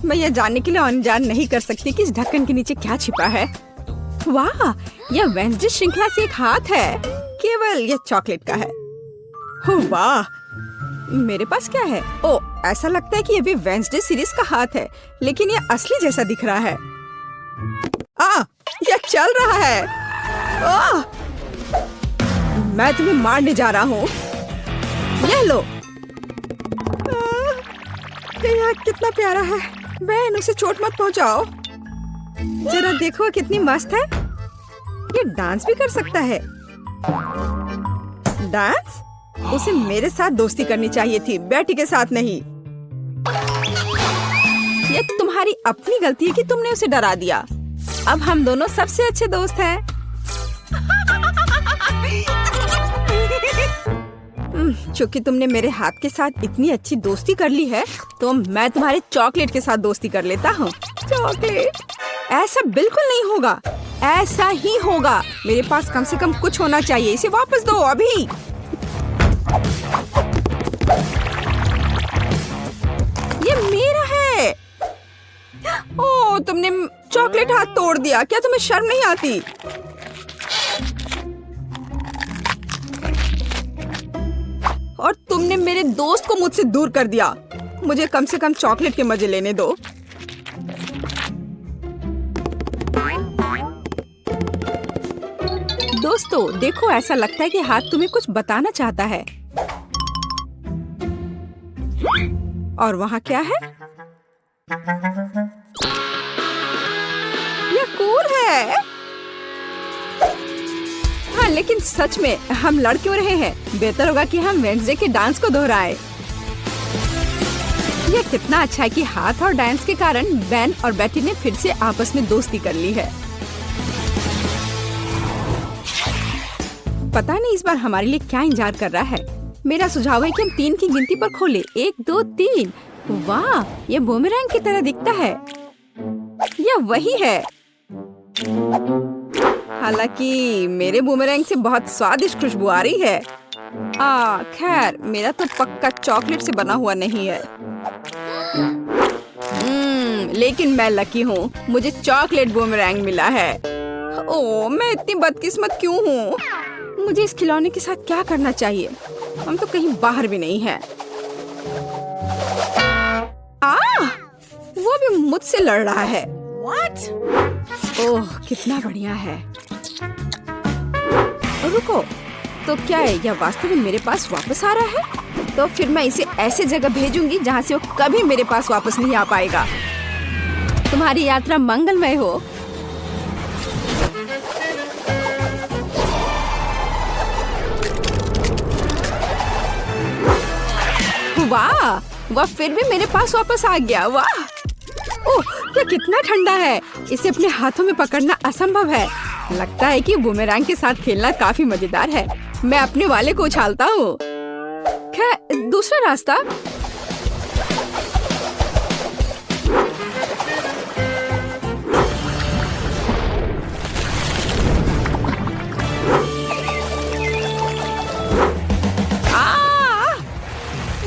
मैं यह जानने के लिए अनजान नहीं कर सकती कि इस ढक्कन के नीचे क्या छिपा है। वाह, यह वेंसडे श्रृंखला से एक हाथ है। केवल यह चॉकलेट का है। वाह, मेरे पास क्या है? ओ, ऐसा लगता है कि यह भी वेंसडे सीरीज का हाथ है, लेकिन यह असली जैसा दिख रहा है। यह चल रहा है। मैं तुम्हें मारने जा रहा हूँ। यह लो। यह कितना प्यारा है। बहन, उसे चोट मत पहुंचाओ। जरा देखो कितनी मस्त है। ये डांस भी कर सकता है। डांस? उसे मेरे साथ दोस्ती करनी चाहिए थी, बेटी के साथ नहीं। ये तुम्हारी अपनी गलती है कि तुमने उसे डरा दिया। अब हम दोनों सबसे अच्छे दोस्त हैं। चूंकि तुमने मेरे हाथ के साथ इतनी अच्छी दोस्ती कर ली है, तो मैं तुम्हारे चॉकलेट के साथ दोस्ती कर लेता हूँ। चॉकलेट? ऐसा बिल्कुल नहीं होगा। ऐसा ही होगा। मेरे पास कम से कम कुछ होना चाहिए। इसे वापस दो अभी। ये मेरा है। ओह, तुमने चॉकलेट हाथ तोड़ दिया। क्या तुम्हें शर्म नहीं आती? और तुमने मेरे दोस्त को मुझसे दूर कर दिया। मुझे कम से कम चॉकलेट के मजे लेने दो। दोस्तों, देखो, ऐसा लगता है कि हाथ तुम्हें कुछ बताना चाहता है। और वहाँ क्या है? यह कूल है। हाँ, लेकिन सच में हम लड़ क्यों रहे हैं? बेहतर होगा कि हम वेडनेसडे के डांस को दोहराएं। यह कितना अच्छा है कि हाथ और डांस के कारण बेन और बेटी ने फिर से आपस में दोस्ती कर ली है। पता नहीं इस बार हमारे लिए क्या इंतजार कर रहा है। मेरा सुझाव है कि हम 3 की गिनती पर खोलें। 1, 2, 3। वाह, ये बूमेरैंग की तरह दिखता है। यह वही है। हालांकि मेरे बूमेरैंग से बहुत स्वादिष्ट खुशबू आ रही है। खैर, मेरा तो पक्का चॉकलेट से बना हुआ नहीं है। लेकिन मैं लकी हूँ। मुझे चॉकलेट बूमेरैंग मिला है। ओह, मैं इतनी बदकिस्मत क्यों हूँ? मुझे इस खिलौने के साथ क्या करना चाहिए? हम तो कहीं बाहर भी नहीं हैं। वो भी मुझसे लड़ रहा है। What? ओह, कितना बढ़िया है। रुको, तो क्या है? यह वास्तव में मेरे पास वापस आ रहा है? तो फिर मैं इसे ऐसे जगह भेजूंगी जहाँ से वो कभी मेरे पास वापस नहीं आ पाएगा। तुम्हारी यात्रा मंगलमय हो। वाह, वह फिर भी मेरे पास वापस आ गया। वाह, ओह, यह कितना ठंडा है। इसे अपने हाथों में पकड़ना असंभव है। लगता है कि बूमेरैंग के साथ खेलना काफी मजेदार है। मैं अपने वाले को उछालता हूँ। खैर, दूसरा रास्ता।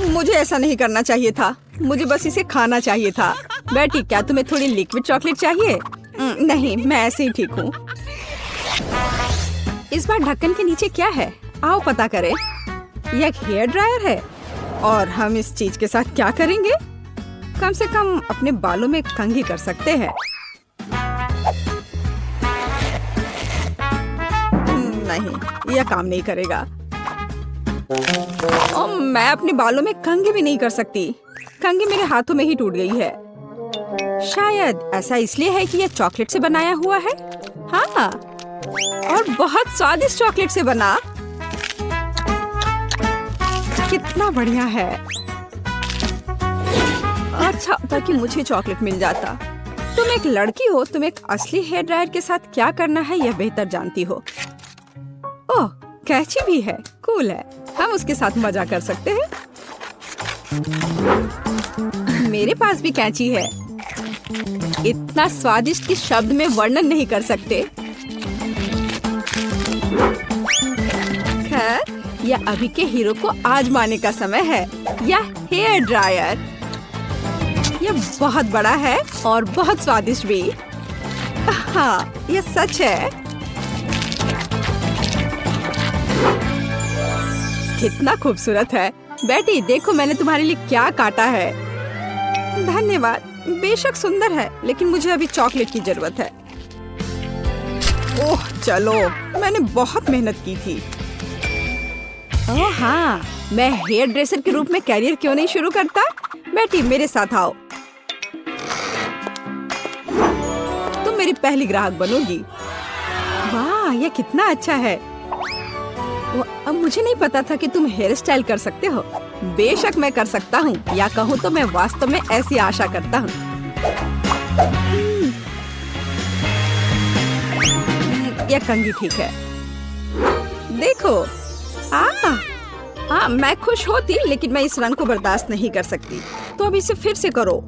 मुझे ऐसा नहीं करना चाहिए था। मुझे बस इसे खाना चाहिए था। बेटी, क्या तुम्हें थोड़ी लिक्विड चॉकलेट चाहिए? नहीं, मैं ऐसे ही ठीक हूँ। इस बार ढक्कन के नीचे क्या है? आओ पता करें। यह एक हेयर ड्रायर है। और हम इस चीज के साथ क्या करेंगे? कम से कम अपने बालों में कंघी कर सकते हैं। नहीं, यह काम नहीं करेगा। मैं अपने बालों में कंघी भी नहीं कर सकती। कंघी मेरे हाथों में ही टूट गई है। शायद ऐसा इसलिए है कि यह चॉकलेट से बनाया हुआ है। हाँ, और बहुत स्वादिष्ट चॉकलेट से बना। कितना बढ़िया है। अच्छा था कि मुझे चॉकलेट मिल जाता। तुम एक लड़की हो, तुम एक असली हेयर ड्रायर के साथ क्या करना है यह बेहतर जानती हो। ओह, कैची भी है। कूल है। हम उसके साथ मजा कर सकते हैं। मेरे पास भी कैंची है। इतना स्वादिष्ट कि शब्द में वर्णन नहीं कर सकते। खैर, यह अभी के हीरो को आजमाने का समय है। यह हेयर ड्रायर। ये बहुत बड़ा है और बहुत स्वादिष्ट भी। हाँ, ये सच है। कितना खूबसूरत है। बेटी देखो मैंने तुम्हारे लिए क्या काटा है। धन्यवाद। बेशक सुंदर है, लेकिन मुझे अभी चॉकलेट की जरूरत है। ओह चलो, मैंने बहुत मेहनत की थी। ओह हाँ, मैं हेयर ड्रेसर के रूप में कैरियर क्यों नहीं शुरू करता? बेटी मेरे साथ आओ, तुम मेरी पहली ग्राहक बनोगी। वाह, ये कितना अच्छा है। अब मुझे नहीं पता था कि तुम हेयर स्टाइल कर सकते हो। बेशक मैं कर सकता हूँ, या कहूँ तो मैं वास्तव में ऐसी आशा करता हूँ। यह कंघी ठीक है। देखो, मैं खुश होती, लेकिन मैं इस रंग को बर्दाश्त नहीं कर सकती। तो अब इसे फिर से करो।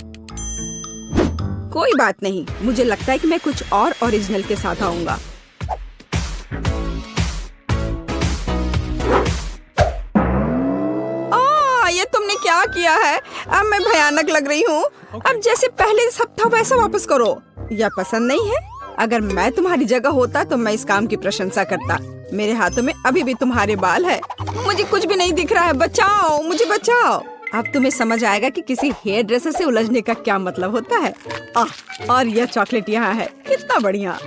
कोई बात नहीं, मुझे लगता है कि मैं कुछ और ओरिजिनल के साथ आऊंगा। ये तुमने क्या किया है? अब मैं भयानक लग रही हूँ। अब जैसे पहले सब था वैसा वापस करो। यह पसंद नहीं है? अगर मैं तुम्हारी जगह होता तो मैं इस काम की प्रशंसा करता। मेरे हाथों में अभी भी तुम्हारे बाल है। मुझे कुछ भी नहीं दिख रहा है। बचाओ, मुझे बचाओ। अब तुम्हें समझ आएगा कि किसी हेयर ड्रेसर से उलझने का क्या मतलब होता है। और यह चॉकलेट यहाँ है। कितना बढ़िया।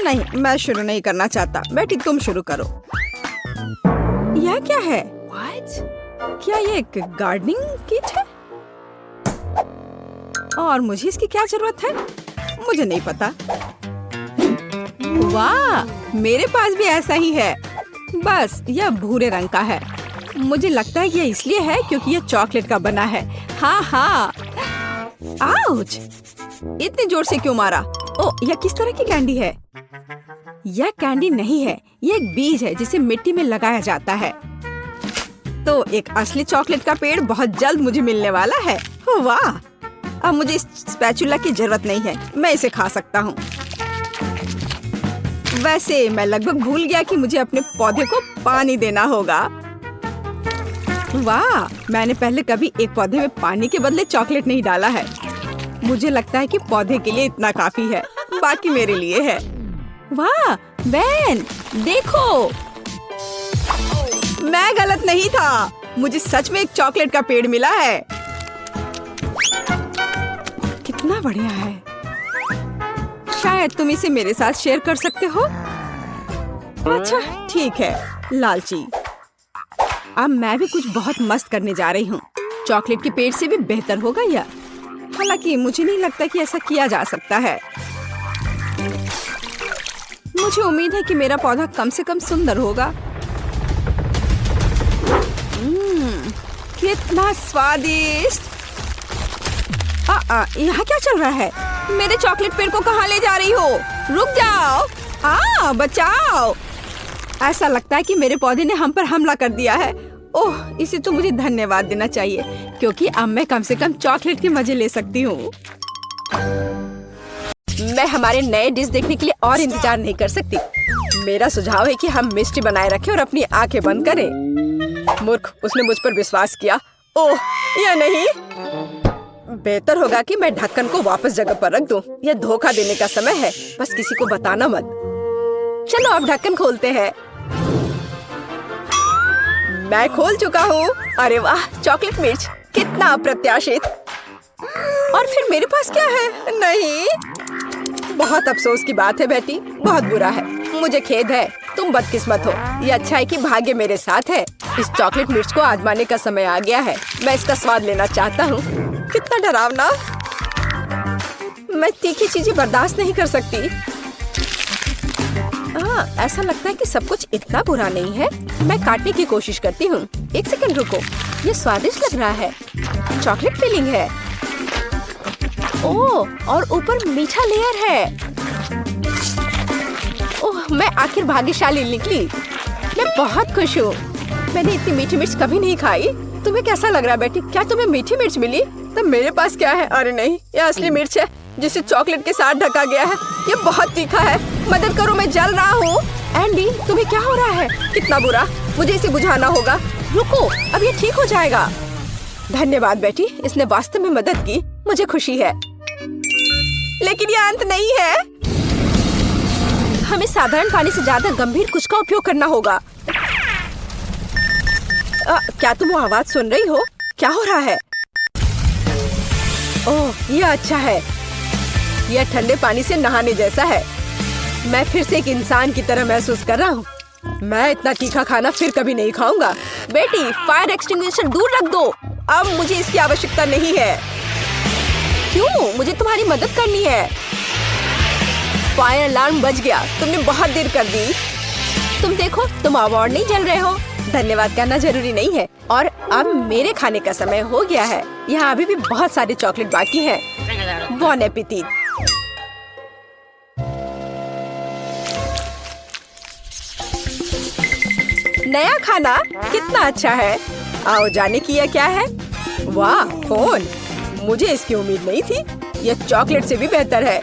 नहीं, मैं शुरू नहीं करना चाहता। बेटी तुम शुरू करो। यह क्या है? क्या ये एक गार्डनिंग किट है? और मुझे इसकी क्या जरूरत है? मुझे नहीं पता। वाह, मेरे पास भी ऐसा ही है, बस यह भूरे रंग का है। मुझे लगता है यह इसलिए है क्योंकि यह चॉकलेट का बना है। हाँ। आउच! इतनी जोर से क्यों मारा? ओह, यह किस तरह की कैंडी है? यह कैंडी नहीं है, यह एक बीज है जिसे मिट्टी में लगाया जाता है। तो एक असली चॉकलेट का पेड़ बहुत जल्द मुझे मिलने वाला है। वाह! अब मुझे इस स्पैचुला की जरूरत नहीं है, मैं इसे खा सकता हूँ। वैसे मैं लगभग भूल गया कि मुझे अपने पौधे को पानी देना होगा। वाह! मैंने पहले कभी एक पौधे में पानी के बदले चॉकलेट नहीं डाला है। मुझे लगता है कि पौधे के लिए इतना काफी है, बाकी मेरे लिए है। वाह बेन, देखो, मैं गलत नहीं था। मुझे सच में एक चॉकलेट का पेड़ मिला है। कितना बढ़िया है। शायद तुम इसे मेरे साथ शेयर कर सकते हो। अच्छा ठीक है, लालची। अब मैं भी कुछ बहुत मस्त करने जा रही हूँ। चॉकलेट के पेड़ से भी बेहतर होगा यह। हालांकि मुझे नहीं लगता कि ऐसा किया जा सकता है। मुझे उम्मीद है कि मेरा पौधा कम से कम सुंदर होगा। कितना स्वादिष्ट। यहाँ क्या चल रहा है? मेरे चॉकलेट पेड़ को कहाँ ले जा रही हो? रुक जाओ। बचाओ। ऐसा लगता है कि मेरे पौधे ने हम पर हमला कर दिया है। ओह, इसे तो मुझे धन्यवाद देना चाहिए, क्योंकि अब मैं कम से कम चॉकलेट के मजे ले सकती हूँ। मैं हमारे नए डिश देखने के लिए और इंतजार नहीं कर सकती। मेरा सुझाव है कि हम मिष्टी बनाए रखें और अपनी आंखें बंद करें। मूर्ख, उसने मुझ पर विश्वास किया। ओह, यह नहीं। बेहतर होगा कि मैं ढक्कन को वापस जगह पर रख दूं। यह धोखा देने का समय है, बस किसी को बताना मत। चलो अब ढक्कन खोलते हैं। मैं खोल चुका हूँ। अरे वाह, चॉकलेट मिर्च, कितना अप्रत्याशित। और फिर मेरे पास क्या है? नहीं, बहुत अफसोस की बात है बेटी, बहुत बुरा है। मुझे खेद है, तुम बदकिस्मत हो। ये अच्छा है कि भाग्य मेरे साथ है। इस चॉकलेट मिर्च को आजमाने का समय आ गया है। मैं इसका स्वाद लेना चाहता हूँ। कितना डरावना। मैं तीखी चीजें बर्दाश्त नहीं कर सकती। ऐसा लगता है कि सब कुछ इतना बुरा नहीं है। मैं काटने की कोशिश करती हूँ। एक सेकंड रुको, ये स्वादिष्ट लग रहा है। चॉकलेट फिलिंग है। ओह, और ऊपर मीठा लेयर है। ओह, मैं आखिर भाग्यशाली निकली। मैं बहुत खुश हूँ। मैंने इतनी मीठी मिर्च कभी नहीं खाई। तुम्हें कैसा लग रहा है बेटी? क्या तुम्हें मीठी मिर्च मिली? तब मेरे पास क्या है? अरे नहीं, यह असली मिर्च है जिसे चॉकलेट के साथ ढका गया है। ये बहुत तीखा है। मदद करो, मैं जल रहा हूँ। एंडी, तुम्हें क्या हो रहा है? कितना बुरा। मुझे इसे बुझाना होगा। रुको, अब ये ठीक हो जाएगा। धन्यवाद बेटी, इसने वास्तव में मदद की, मुझे खुशी है। लेकिन ये अंत नहीं है, हमें साधारण पानी से ज्यादा गंभीर कुछ का उपयोग करना होगा। क्या तुम वो आवाज सुन रही हो? क्या हो रहा है? ओह, ये अच्छा है। यह ठंडे पानी से नहाने जैसा है। मैं फिर से एक इंसान की तरह महसूस कर रहा हूँ। मैं इतना तीखा खाना फिर कभी नहीं खाऊंगा। बेटी, फायर एक्सटिंग्विशर दूर रख दो। अब मुझे इसकी आवश्यकता नहीं है। क्यों? मुझे तुम्हारी मदद करनी है। फायर अलार्म बज गया। तुमने बहुत देर कर दी। तुम देखो, तुम अवार्ड नहीं जल रहे हो। धन्यवाद करना जरूरी नहीं है। और अब मेरे खाने का समय हो गया है। यहाँ अभी भी बहुत सारे चॉकलेट बाकी हैं। बॉन एपेटिट। नया खाना कितना अच्छा है। आओ जाने की यह क्या है। वाह, फोन। मुझे इसकी उम्मीद नहीं थी। यह चॉकलेट से भी बेहतर है।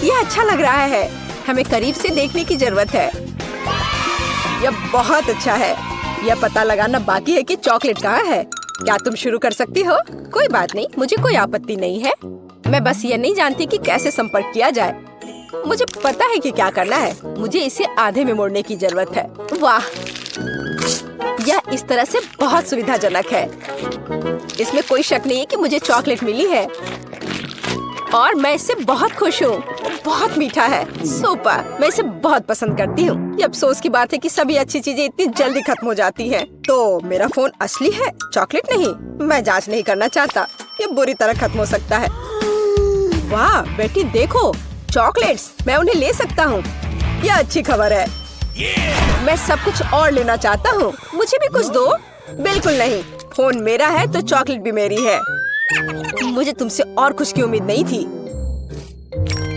यह अच्छा लग रहा है। हमें करीब से देखने की जरूरत है। यह बहुत अच्छा है। यह पता लगाना बाकी है कि चॉकलेट कहाँ है। क्या तुम शुरू कर सकती हो? कोई बात नहीं, मुझे कोई आपत्ति नहीं है। मैं बस ये नहीं जानती कि कैसे संपर्क किया जाए। मुझे पता है कि क्या करना है। मुझे इसे आधे में मोड़ने की जरूरत है। वाह, यह इस तरह से बहुत सुविधाजनक है। इसमें कोई शक नहीं है कि मुझे चॉकलेट मिली है और मैं इससे बहुत खुश हूँ। बहुत मीठा है। सुपर, मैं इसे बहुत पसंद करती हूँ। ये अफसोस की बात है कि सभी अच्छी चीजें इतनी जल्दी खत्म हो जाती हैं। तो मेरा फोन असली है, चॉकलेट नहीं। मैं जांच नहीं करना चाहता। ये बुरी तरह खत्म हो सकता है। वाह बेटी, देखो चॉकलेट्स। मैं उन्हें ले सकता हूँ। यह अच्छी खबर है। मैं सब कुछ और लेना चाहता हूँ। मुझे भी कुछ दो। बिल्कुल नहीं, फोन मेरा है तो चॉकलेट भी मेरी है। मुझे तुमसे और कुछ की उम्मीद नहीं थी।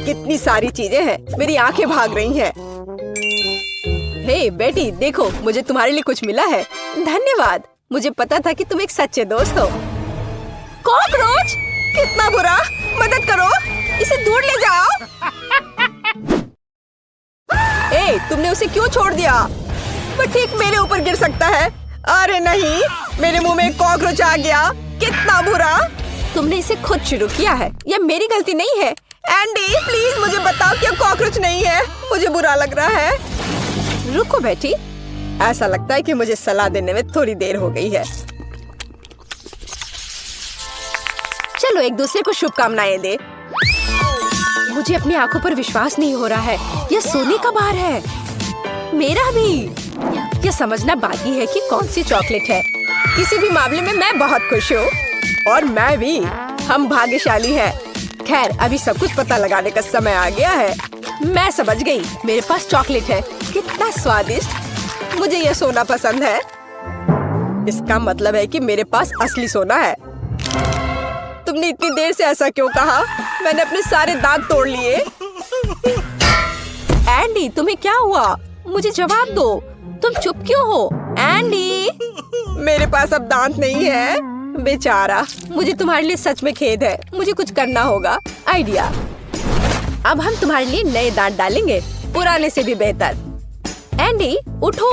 कितनी सारी चीजें हैं, मेरी आंखें भाग रही हैं। हे बेटी, देखो मुझे तुम्हारे लिए कुछ मिला है। धन्यवाद। मुझे पता था कि तुम एक सच्चे दोस्त हो। कॉकरोच, कितना बुरा। मदद करो, इसे दूर ले जाओ। ए, तुमने उसे क्यों छोड़ दिया? वो ठीक मेरे ऊपर गिर सकता है। अरे नहीं, मेरे मुंह में एक कॉकरोच आ गया। कितना बुरा। तुमने इसे खुद शुरू किया है। यह मेरी गलती नहीं है। एंडी, प्लीज मुझे बताओ कि कॉकरोच नहीं है। मुझे बुरा लग रहा है। रुको बेटी, ऐसा लगता है कि मुझे सलाह देने में थोड़ी देर हो गई है। चलो एक दूसरे को शुभकामनाएं दे। मुझे अपनी आंखों पर विश्वास नहीं हो रहा है। यह सोने का बार है। मेरा भी। यह समझना बाकी है कि कौन सी चॉकलेट है। किसी भी मामले में मैं बहुत खुश हूँ। और मैं भी। हम भाग्यशाली हैं। खैर, अभी सब कुछ पता लगाने का समय आ गया है। मैं समझ गई। मेरे पास चॉकलेट है। कितना स्वादिष्ट। मुझे यह सोना पसंद है। इसका मतलब है कि मेरे पास असली सोना है। तुमने इतनी देर से ऐसा क्यों कहा? मैंने अपने सारे दांत तोड़ लिए। एंडी, तुम्हें क्या हुआ? मुझे जवाब दो। तुम चुप क्यों हो? एंडी, मेरे पास अब दांत नहीं है। बेचारा, मुझे तुम्हारे लिए सच में खेद है। मुझे कुछ करना होगा। आइडिया। अब हम तुम्हारे लिए नए दांत डालेंगे, पुराने से भी बेहतर। एंडी, उठो।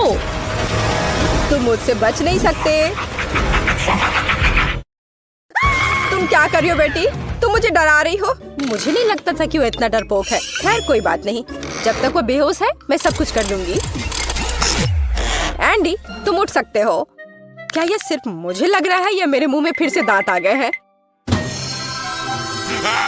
तुम मुझसे बच नहीं सकते। तुम क्या कर रही हो बेटी? तुम मुझे डरा रही हो। मुझे नहीं लगता था कि वो इतना डरपोक है। खैर कोई बात नहीं, जब तक वो बेहोश है मैं सब कुछ कर दूंगी। एंडी, तुम उठ सकते हो। क्या ये सिर्फ मुझे लग रहा है या मेरे मुंह में फिर से दांत आ गए हैं?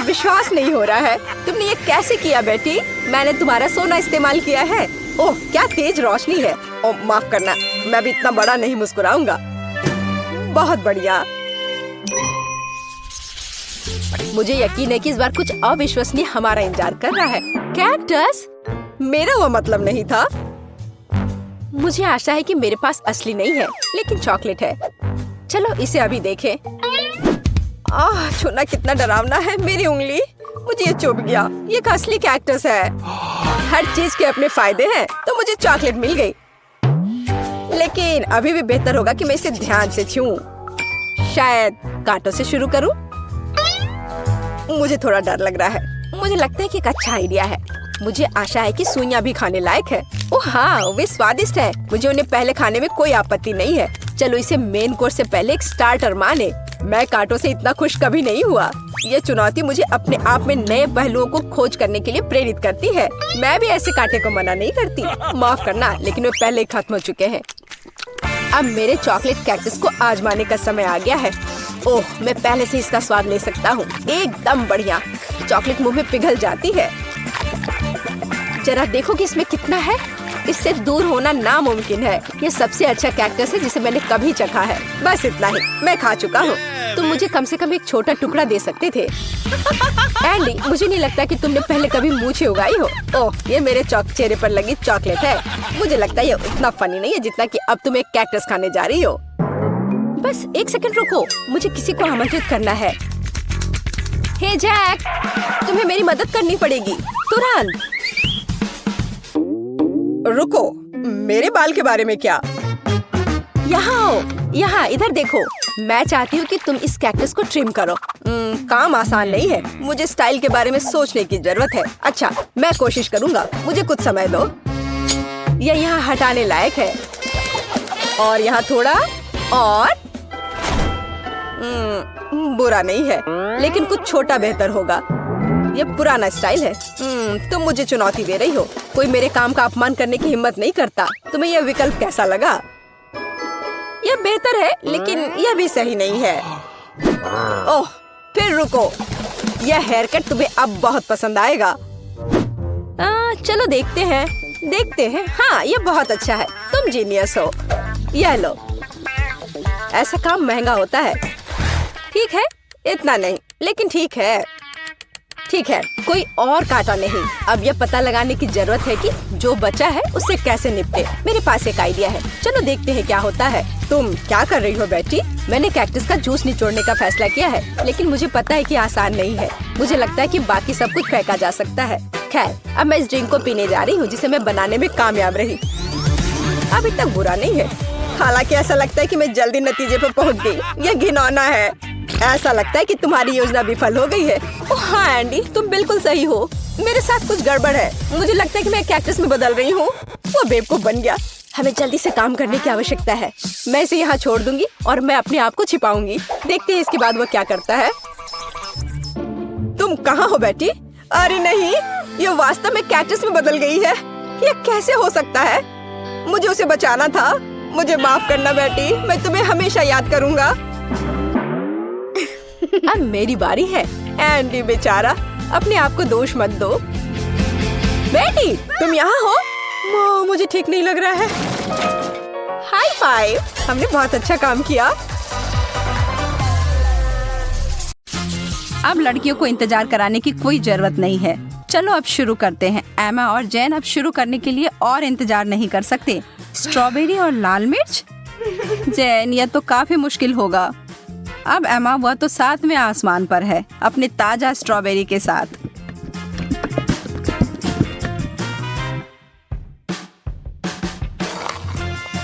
विश्वास नहीं हो रहा है। तुमने ये कैसे किया बेटी? मैंने तुम्हारा सोना इस्तेमाल किया है। ओह, क्या तेज रोशनी है। ओह, माफ करना, मैं भी इतना बड़ा नहीं मुस्कुराऊंगा। बहुत बढ़िया। मुझे यकीन है कि इस बार कुछ अविश्वसनीय हमारा इंतजार कर रहा है। कैक्टस? मेरा वो मतलब नहीं था। मुझे आशा है कि मेरे पास असली नहीं है, लेकिन चॉकलेट है। चलो इसे अभी देखें। छूना कितना डरावना है। मेरी उंगली, मुझे ये चुभ गया। ये एक असली कैक्टस है। हर चीज के अपने फायदे हैं, तो मुझे चॉकलेट मिल गई। लेकिन अभी भी बेहतर होगा कि मैं इसे ध्यान से छूऊं। शायद कांटों से शुरू करूं। मुझे थोड़ा डर लग रहा है। मुझे लगता है कि एक अच्छा आइडिया है। मुझे आशा है कि सुइयां भी खाने लायक है। ओह हाँ, वे स्वादिष्ट है। मुझे उन्हें पहले खाने में कोई आपत्ति नहीं है। चलो इसे मेन कोर्स से पहले एक स्टार्टर माने। मैं कांटों से इतना खुश कभी नहीं हुआ। ये चुनौती मुझे अपने आप में नए पहलुओं को खोज करने के लिए प्रेरित करती है। मैं भी ऐसे कांटे को मना नहीं करती। माफ करना, लेकिन वे पहले ही खत्म हो चुके हैं। अब मेरे चॉकलेट कैक्टस को आजमाने का समय आ गया है। ओह, मैं पहले से इसका स्वाद ले सकता हूँ। एकदम बढ़िया। चॉकलेट मुंह में पिघल जाती है। जरा देखो कि इसमें कितना है। इससे दूर होना नामुमकिन है। ये सबसे अच्छा कैक्टस है जिसे मैंने कभी चखा है। बस इतना ही, मैं खा चुका हूँ। तुम मुझे कम से कम एक छोटा टुकड़ा दे सकते थे। एंडी, मुझे नहीं लगता कि तुमने पहले कभी मूछें उगाई हो। ओह, ये मेरे चेहरे पर लगी चॉकलेट है। मुझे लगता है ये उतना फनी नहीं है जितना कि अब तुम एक कैक्टस खाने जा रही हो। बस एक सेकंड रुको, मुझे किसी को आमंत्रित करना है। हे जैक, तुम्हें मेरी मदद करनी पड़ेगी तुरंत। रुको, मेरे बाल के बारे में क्या? यहाँ आओ, यहाँ इधर देखो। मैं चाहती हूँ कि तुम इस कैक्टस को ट्रिम करो। काम आसान नहीं है। मुझे स्टाइल के बारे में सोचने की जरूरत है। अच्छा, मैं कोशिश करूँगा। मुझे कुछ समय दो। यह यहाँ हटाने लायक है। और यहाँ थोड़ा और। बुरा नहीं है, लेकिन कुछ छोटा बेहतर होगा। ये पुराना स्टाइल है। तुम मुझे चुनौती दे रही हो। कोई मेरे काम का अपमान करने की हिम्मत नहीं करता। तुम्हें यह विकल्प कैसा लगा? यह बेहतर है, लेकिन यह भी सही नहीं है। ओह, फिर रुको। यह हेयर कट तुम्हें अब बहुत पसंद आएगा। चलो देखते हैं। हाँ, यह बहुत अच्छा है। तुम जीनियस हो। यह लो। ऐसा काम महंगा होता है। ठीक है, इतना नहीं, लेकिन ठीक है, कोई और कांटा नहीं। अब यह पता लगाने की जरूरत है कि जो बचा है उससे कैसे निपटे। मेरे पास एक आइडिया है। चलो देखते हैं क्या होता है। तुम क्या कर रही हो बेटी? मैंने कैक्टस का जूस निचोड़ने का फैसला किया है, लेकिन मुझे पता है कि आसान नहीं है। मुझे लगता है कि बाकी सब कुछ फेंका जा सकता है। खैर, अब मैं इस ड्रिंक को पीने जा रही हूँ जिसे मैं बनाने में कामयाब रही। अभी तक बुरा नहीं है, हालांकि ऐसा लगता है कि मैं जल्दी नतीजे पर पहुँच गई। यह घिनौना है। ऐसा लगता है कि तुम्हारी योजना विफल हो गई है। ओह हाँ एंडी, तुम बिल्कुल सही हो। मेरे साथ कुछ गड़बड़ है। मुझे लगता है कि मैं कैक्टस में बदल रही हूँ। वो बेवकूफ बन गया। हमें जल्दी से काम करने की आवश्यकता है। मैं इसे यहाँ छोड़ दूंगी और मैं अपने आप को छिपाऊंगी। देखते हैं इसके बाद वो क्या करता है। तुम कहाँ हो बेटी? अरे नहीं, ये वास्तव में कैक्टस में बदल गई है। ये कैसे हो सकता है? मुझे उसे बचाना था। मुझे माफ करना बेटी, मैं तुम्हें हमेशा याद करूँगा। अब मेरी बारी है। एंडी बेचारा, अपने आप को दोष मत दो। बेटी, तुम यहाँ हो? मुझे ठीक नहीं लग रहा है। हाई फाइव, हमने बहुत अच्छा काम किया। अब लड़कियों को इंतजार कराने की कोई जरूरत नहीं है। चलो अब शुरू करते हैं। एमा और जैन अब शुरू करने के लिए और इंतजार नहीं कर सकते। स्ट्रॉबेरी और लाल मिर्च? जैन, यह तो काफी मुश्किल होगा। अब एमा, वह तो 7वें आसमान पर है अपने ताजा स्ट्रॉबेरी के साथ।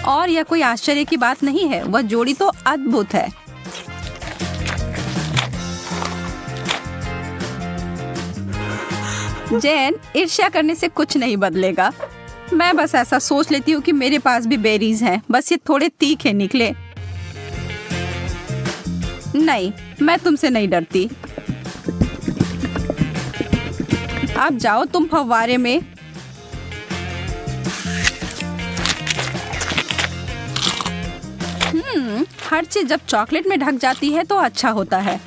और यह कोई आश्चर्य की बात नहीं है। वह जोड़ी तो अद्भुत है। जैन, ईर्ष्या करने से कुछ नहीं बदलेगा। मैं बस ऐसा सोच लेती हूँ कि मेरे पास भी बेरीज हैं, बस ये थोड़े तीखे निकले। नहीं, मैं तुमसे नहीं डरती। आप जाओ तुम फव्वारे में। हर चीज जब चॉकलेट में ढक जाती है तो अच्छा होता है।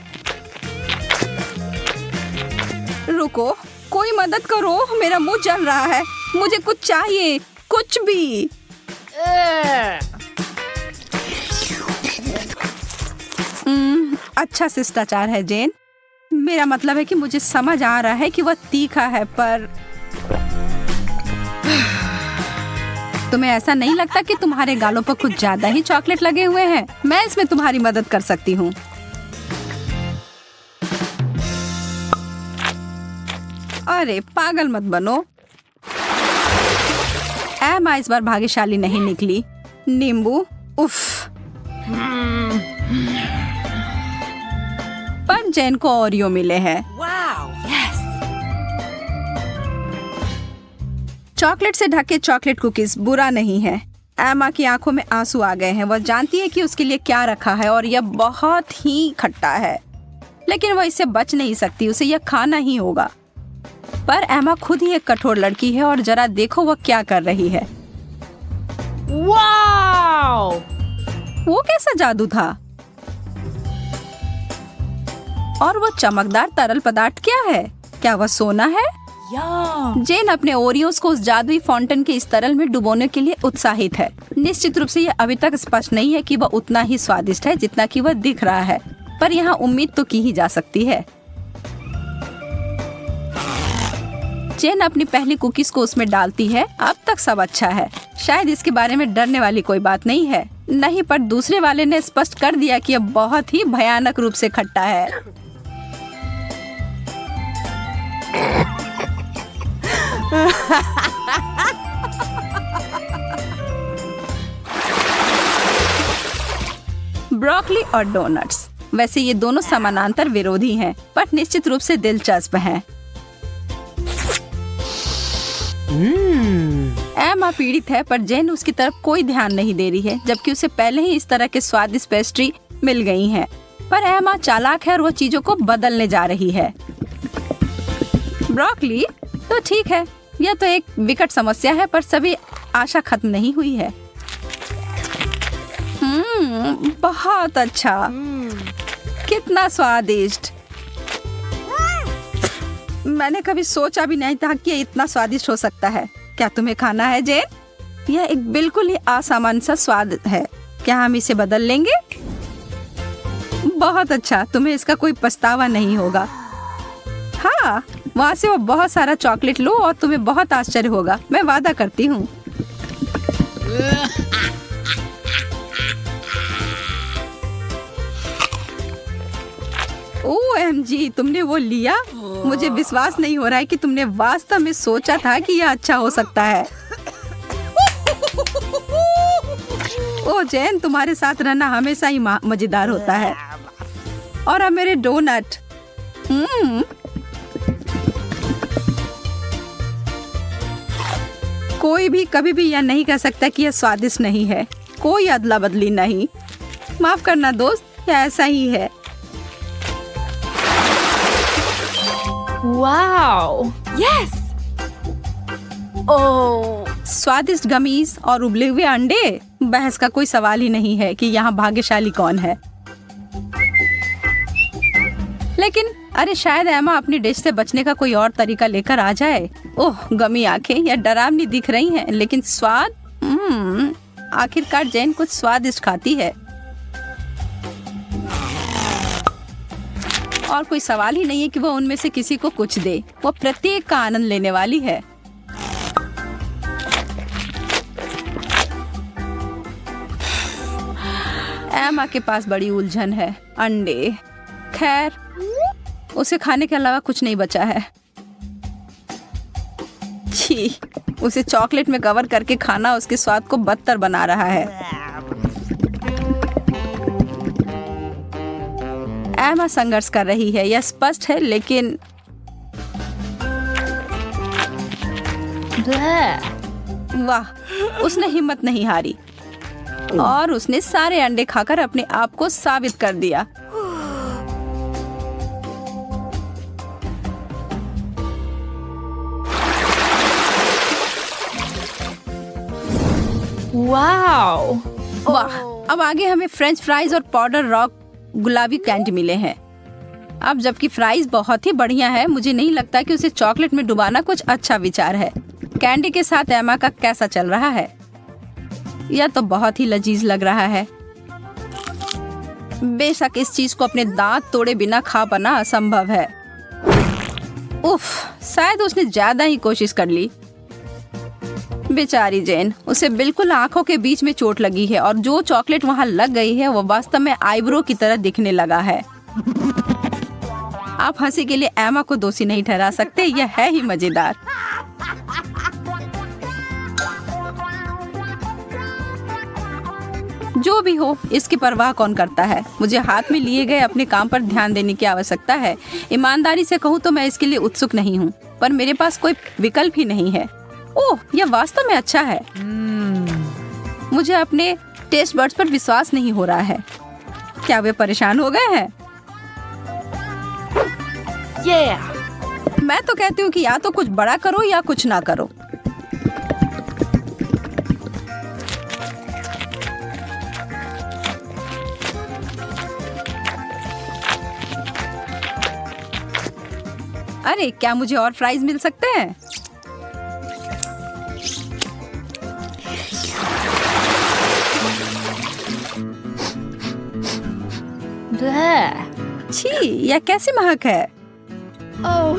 रुको, कोई मदद करो, मेरा मुंह जल रहा है। मुझे कुछ चाहिए, कुछ भी। अच्छा शिष्टाचार है जैन। मेरा मतलब है कि मुझे समझ आ रहा है कि वह तीखा है, पर तुम्हें ऐसा नहीं लगता कि तुम्हारे गालों पर कुछ ज्यादा ही चॉकलेट लगे हुए हैं? मैं इसमें तुम्हारी मदद कर सकती हूँ। अरे पागल मत बनो। एमा इस बार भाग्यशाली नहीं निकली। नींबू, उफ। पर जैन को ओरियो मिले हैं। यस। चॉकलेट से ढके चॉकलेट कुकीज बुरा नहीं है। एमा की आंखों में आंसू आ गए हैं। वह जानती है कि उसके लिए क्या रखा है और यह बहुत ही खट्टा है, लेकिन वह इससे बच नहीं सकती, उसे यह खाना ही होगा। पर एमा खुद ही एक कठोर लड़की है और जरा देखो वह क्या कर रही है। वाओ! वो कैसा जादू था? और वो चमकदार तरल पदार्थ क्या है? क्या वह सोना है? जेन अपने ओरियोस को उस जादुई फाउंटेन के इस तरल में डुबोने के लिए उत्साहित है। निश्चित रूप से यह अभी तक स्पष्ट नहीं है कि वह उतना ही स्वादिष्ट है जितना कि वह दिख रहा है, पर यहाँ उम्मीद तो की ही जा सकती है। जेन अपनी पहली कुकीज को उसमें डालती है। अब तक सब अच्छा है, शायद इसके बारे में डरने वाली कोई बात नहीं है। नहीं, पर दूसरे वाले ने स्पष्ट कर दिया कि यह बहुत ही भयानक रूप से खट्टा है। ब्रोकली और डोनट्स, वैसे ये दोनों समानांतर विरोधी हैं, पर निश्चित रूप से दिलचस्प हैं। एमा पीड़ित है, पर जेन उसकी तरफ कोई ध्यान नहीं दे रही है, जबकि उसे पहले ही इस तरह के स्वादिष्ट पेस्ट्री मिल गई हैं। पर एमा चालाक है और वो चीजों को बदलने जा रही है। ब्रोकली तो ठीक है, यह तो एक विकट समस्या है, पर सभी आशा खत्म नहीं हुई है। बहुत अच्छा, कितना स्वादिष्ट। मैंने कभी सोचा भी नहीं था कि ये इतना स्वादिष्ट हो सकता है। क्या तुम्हें खाना है जेन? यह एक बिल्कुल ही असामान्य सा स्वाद है। क्या हम इसे बदल लेंगे? बहुत अच्छा, तुम्हें इसका कोई पछतावा नहीं होगा। हाँ, वहाँ से वो बहुत सारा चॉकलेट लो और तुम्हें बहुत आश्चर्य होगा, मैं वादा करती हूँ। OMG, तुमने वो लिया? मुझे विश्वास नहीं हो रहा है कि तुमने वास्तव में सोचा था कि यह अच्छा हो सकता है। ओ जैन, तुम्हारे साथ रहना हमेशा ही मजेदार होता है। और अब मेरे डोनट। कोई भी कभी भी यह नहीं कह सकता कि यह स्वादिष्ट नहीं है। कोई अदला बदली नहीं। माफ करना दोस्त, यह ऐसा ही है। वाओ! यस! ओह! स्वादिष्ट गमीज और उबले हुए अंडे, बहस का कोई सवाल ही नहीं है कि यहाँ भाग्यशाली कौन है। लेकिन अरे, शायद एमा अपनी डिश से बचने का कोई और तरीका लेकर आ जाए। ओह, गमी आंखें यह डरावनी दिख रही हैं, लेकिन स्वाद, आखिरकार जैन कुछ स्वादिष्ट खाती है। और कोई सवाल ही नहीं है कि वो उनमें से किसी को कुछ दे। वो प्रत्येक का आनंद लेने वाली है। एमा के पास बड़ी उलझन है। अंडे, खैर उसे खाने के अलावा कुछ नहीं बचा है। छी, उसे चॉकलेट में कवर करके खाना उसके स्वाद को बदतर बना रहा है। एमा संघर्ष कर रही है, यह स्पष्ट है, लेकिन वाह, उसने हिम्मत नहीं हारी और उसने सारे अंडे खाकर अपने आप को साबित कर दिया। वाओ! वाह! अब आगे हमें फ्रेंच फ्राइज और पाउडर रॉक गुलाबी कैंडी मिले हैं। अब जबकि फ्राइज बहुत ही बढ़िया है, मुझे नहीं लगता कि उसे चॉकलेट में डुबाना कुछ अच्छा विचार है। कैंडी के साथ एमा का कैसा चल रहा है? यह तो बहुत ही लजीज लग रहा है। बेशक इस चीज को अपने दांत तोड़े बिना खा पाना असंभव है। उफ, शायद उसने ज्यादा ही कोशिश कर ली। बेचारी जैन, उसे बिल्कुल आंखों के बीच में चोट लगी है और जो चॉकलेट वहां लग गई है वो वास्तव में आईब्रो की तरह दिखने लगा है। आप हंसी के लिए एमा को दोषी नहीं ठहरा सकते, यह है ही मजेदार। जो भी हो, इसकी परवाह कौन करता है। मुझे हाथ में लिए गए अपने काम पर ध्यान देने की आवश्यकता है। ईमानदारी से कहूँ तो मैं इसके लिए उत्सुक नहीं हूँ, पर मेरे पास कोई विकल्प ही नहीं है। ओह, यह वास्तव में अच्छा है। मुझे अपने टेस्ट बड्स पर विश्वास नहीं हो रहा है। क्या वे परेशान हो गए हैं? Yeah. मैं तो कहती हूँ कि या तो कुछ बड़ा करो या कुछ ना करो। अरे क्या मुझे और फ्राइज मिल सकते हैं? Bleh. छी, यह कैसी महक है? Oh.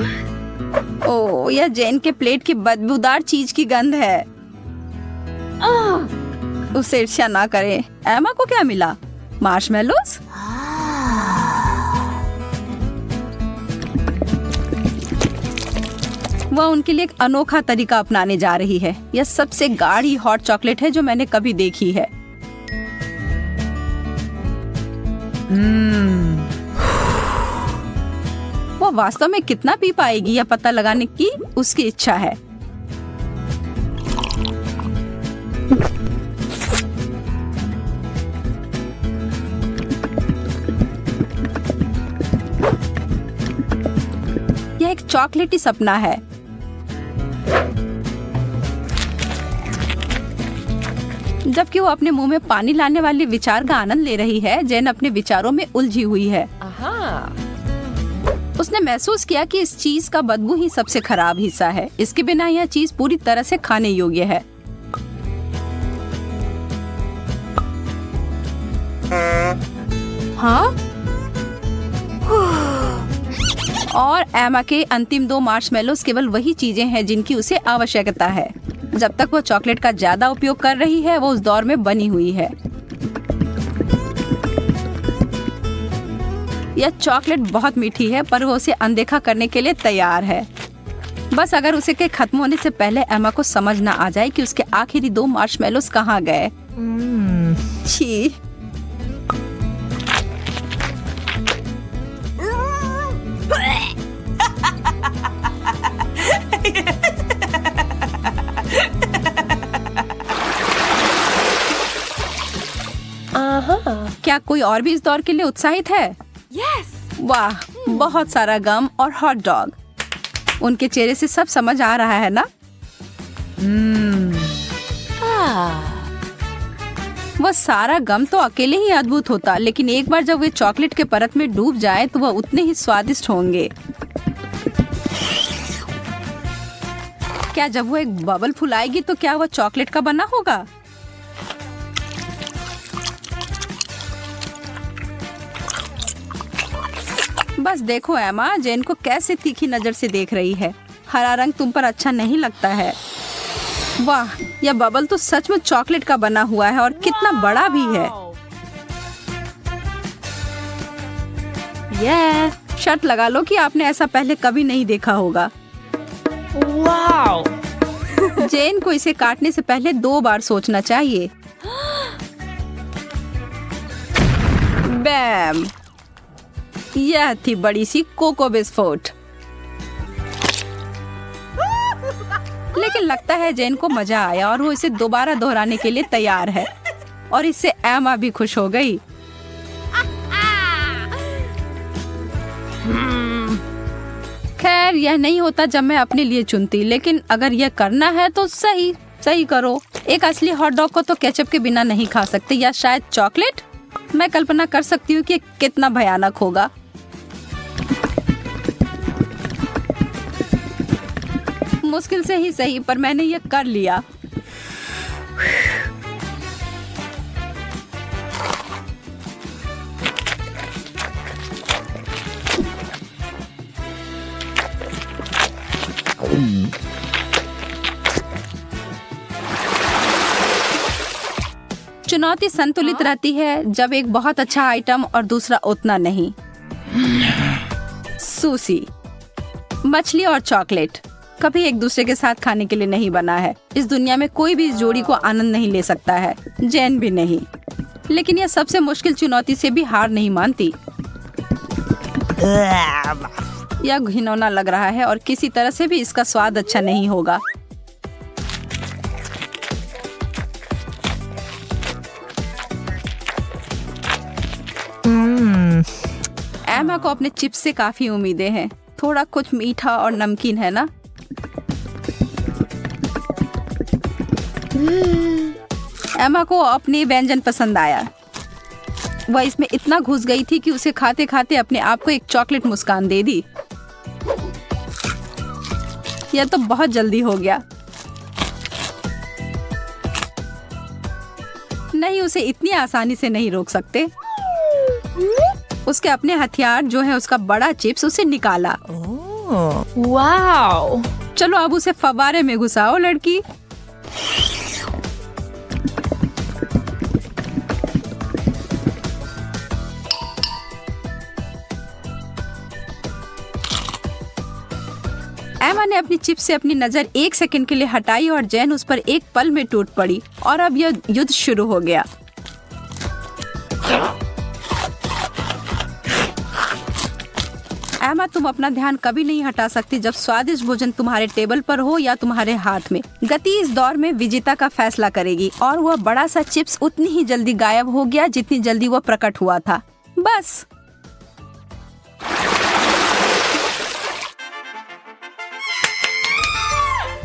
ओह, यह जेन के प्लेट की बदबूदार चीज की गंध है। Oh. उससे ईर्ष्या ना करें। एमा को क्या मिला? मार्शमेलोस? वह उनके लिए एक अनोखा तरीका अपनाने जा रही है। यह सबसे गाढ़ी हॉट चॉकलेट है जो मैंने कभी देखी है। वह वास्तव में कितना पी पाएगी यह पता लगाने की उसकी इच्छा है। यह एक चॉकलेटी सपना है। जबकि वो अपने मुंह में पानी लाने वाले विचार का आनंद ले रही है, जेन अपने विचारों में उलझी हुई है। उसने महसूस किया कि इस चीज का बदबू ही सबसे खराब हिस्सा है। इसके बिना यह चीज पूरी तरह से खाने योग्य है। Huh? और एमा के अंतिम 2 मार्शमेलोस केवल वही चीजें हैं जिनकी उसे आवश्यकता है। जब तक वो चॉकलेट का ज्यादा उपयोग कर रही है, वो उस दौर में बनी हुई है। यह चॉकलेट बहुत मीठी है, पर वो उसे अनदेखा करने के लिए तैयार है। बस अगर उसे के खत्म होने से पहले एमा को समझ ना आ जाए कि उसके आखिरी 2 मार्शमेलोस कहाँ गए। छी। क्या कोई और भी इस दौर के लिए उत्साहित है? Yes. वाह, बहुत सारा गम और हॉट डॉग। उनके चेहरे से सब समझ आ रहा है ना? वह सारा गम तो अकेले ही अद्भुत होता, लेकिन एक बार जब वे चॉकलेट के परत में डूब जाए तो वह उतने ही स्वादिष्ट होंगे। क्या जब वो एक बबल फुलाएगी तो क्या वह चॉकलेट का बना होगा? बस देखो एमा, जेन को कैसे तीखी नजर से देख रही है। हरा रंग तुम पर अच्छा नहीं लगता है। वाह, यह बबल तो सच में चॉकलेट का बना हुआ है और कितना बड़ा भी है। Yeah. शर्त लगा लो कि आपने ऐसा पहले कभी नहीं देखा होगा। Wow. जेन को इसे काटने से पहले 2 बार सोचना चाहिए। बैम, यह थी बड़ी सी कोको बिस्कुट। लेकिन लगता है जेन को मजा आया और वो इसे दोबारा दोहराने के लिए तैयार है। और इससे एमा भी खुश हो गई। खैर, यह नहीं होता जब मैं अपने लिए चुनती, लेकिन अगर यह करना है तो सही करो। एक असली हॉट डॉग को तो केचप के बिना नहीं खा सकते, या शायद चॉकलेट। मैं कल्पना कर सकती हूँ कि कितना भयानक होगा। मुश्किल से ही सही, पर मैंने यह कर लिया। चुनौती संतुलित रहती है, जब एक बहुत अच्छा आइटम और दूसरा उतना नहीं। सूसी, मछली और चॉकलेट कभी एक दूसरे के साथ खाने के लिए नहीं बना है। इस दुनिया में कोई भी इस जोड़ी को आनंद नहीं ले सकता है, जैन भी नहीं। लेकिन यह सबसे मुश्किल चुनौती से भी हार नहीं मानती। यह घिनौना लग रहा है और किसी तरह से भी इसका स्वाद अच्छा नहीं होगा। एमा को अपने चिप्स से काफी उम्मीदें हैं। थोड़ा कुछ मीठा और नमकीन है ना। एमा को अपनी व्यंजन पसंद आया। वह इसमें इतना घुस गई थी कि उसे खाते खाते अपने आप को एक चॉकलेट मुस्कान दे दी। यह तो बहुत जल्दी हो गया। नहीं, उसे इतनी आसानी से नहीं रोक सकते। उसके अपने हथियार जो है उसका बड़ा चिप्स उसे निकाला। Wow. चलो अब उसे फव्वारे में घुसाओ लड़की। एमा ने अपनी चिप से अपनी नजर 1 सेकंड के लिए हटाई और जैन उस पर एक पल में टूट पड़ी और अब यह युद्ध शुरू हो गया। एमा, तुम अपना ध्यान कभी नहीं हटा सकती जब स्वादिष्ट भोजन तुम्हारे टेबल पर हो या तुम्हारे हाथ में। गति इस दौर में विजेता का फैसला करेगी और वह बड़ा सा चिप्स उतनी ही जल्दी गायब हो गया जितनी जल्दी वह प्रकट हुआ था। बस।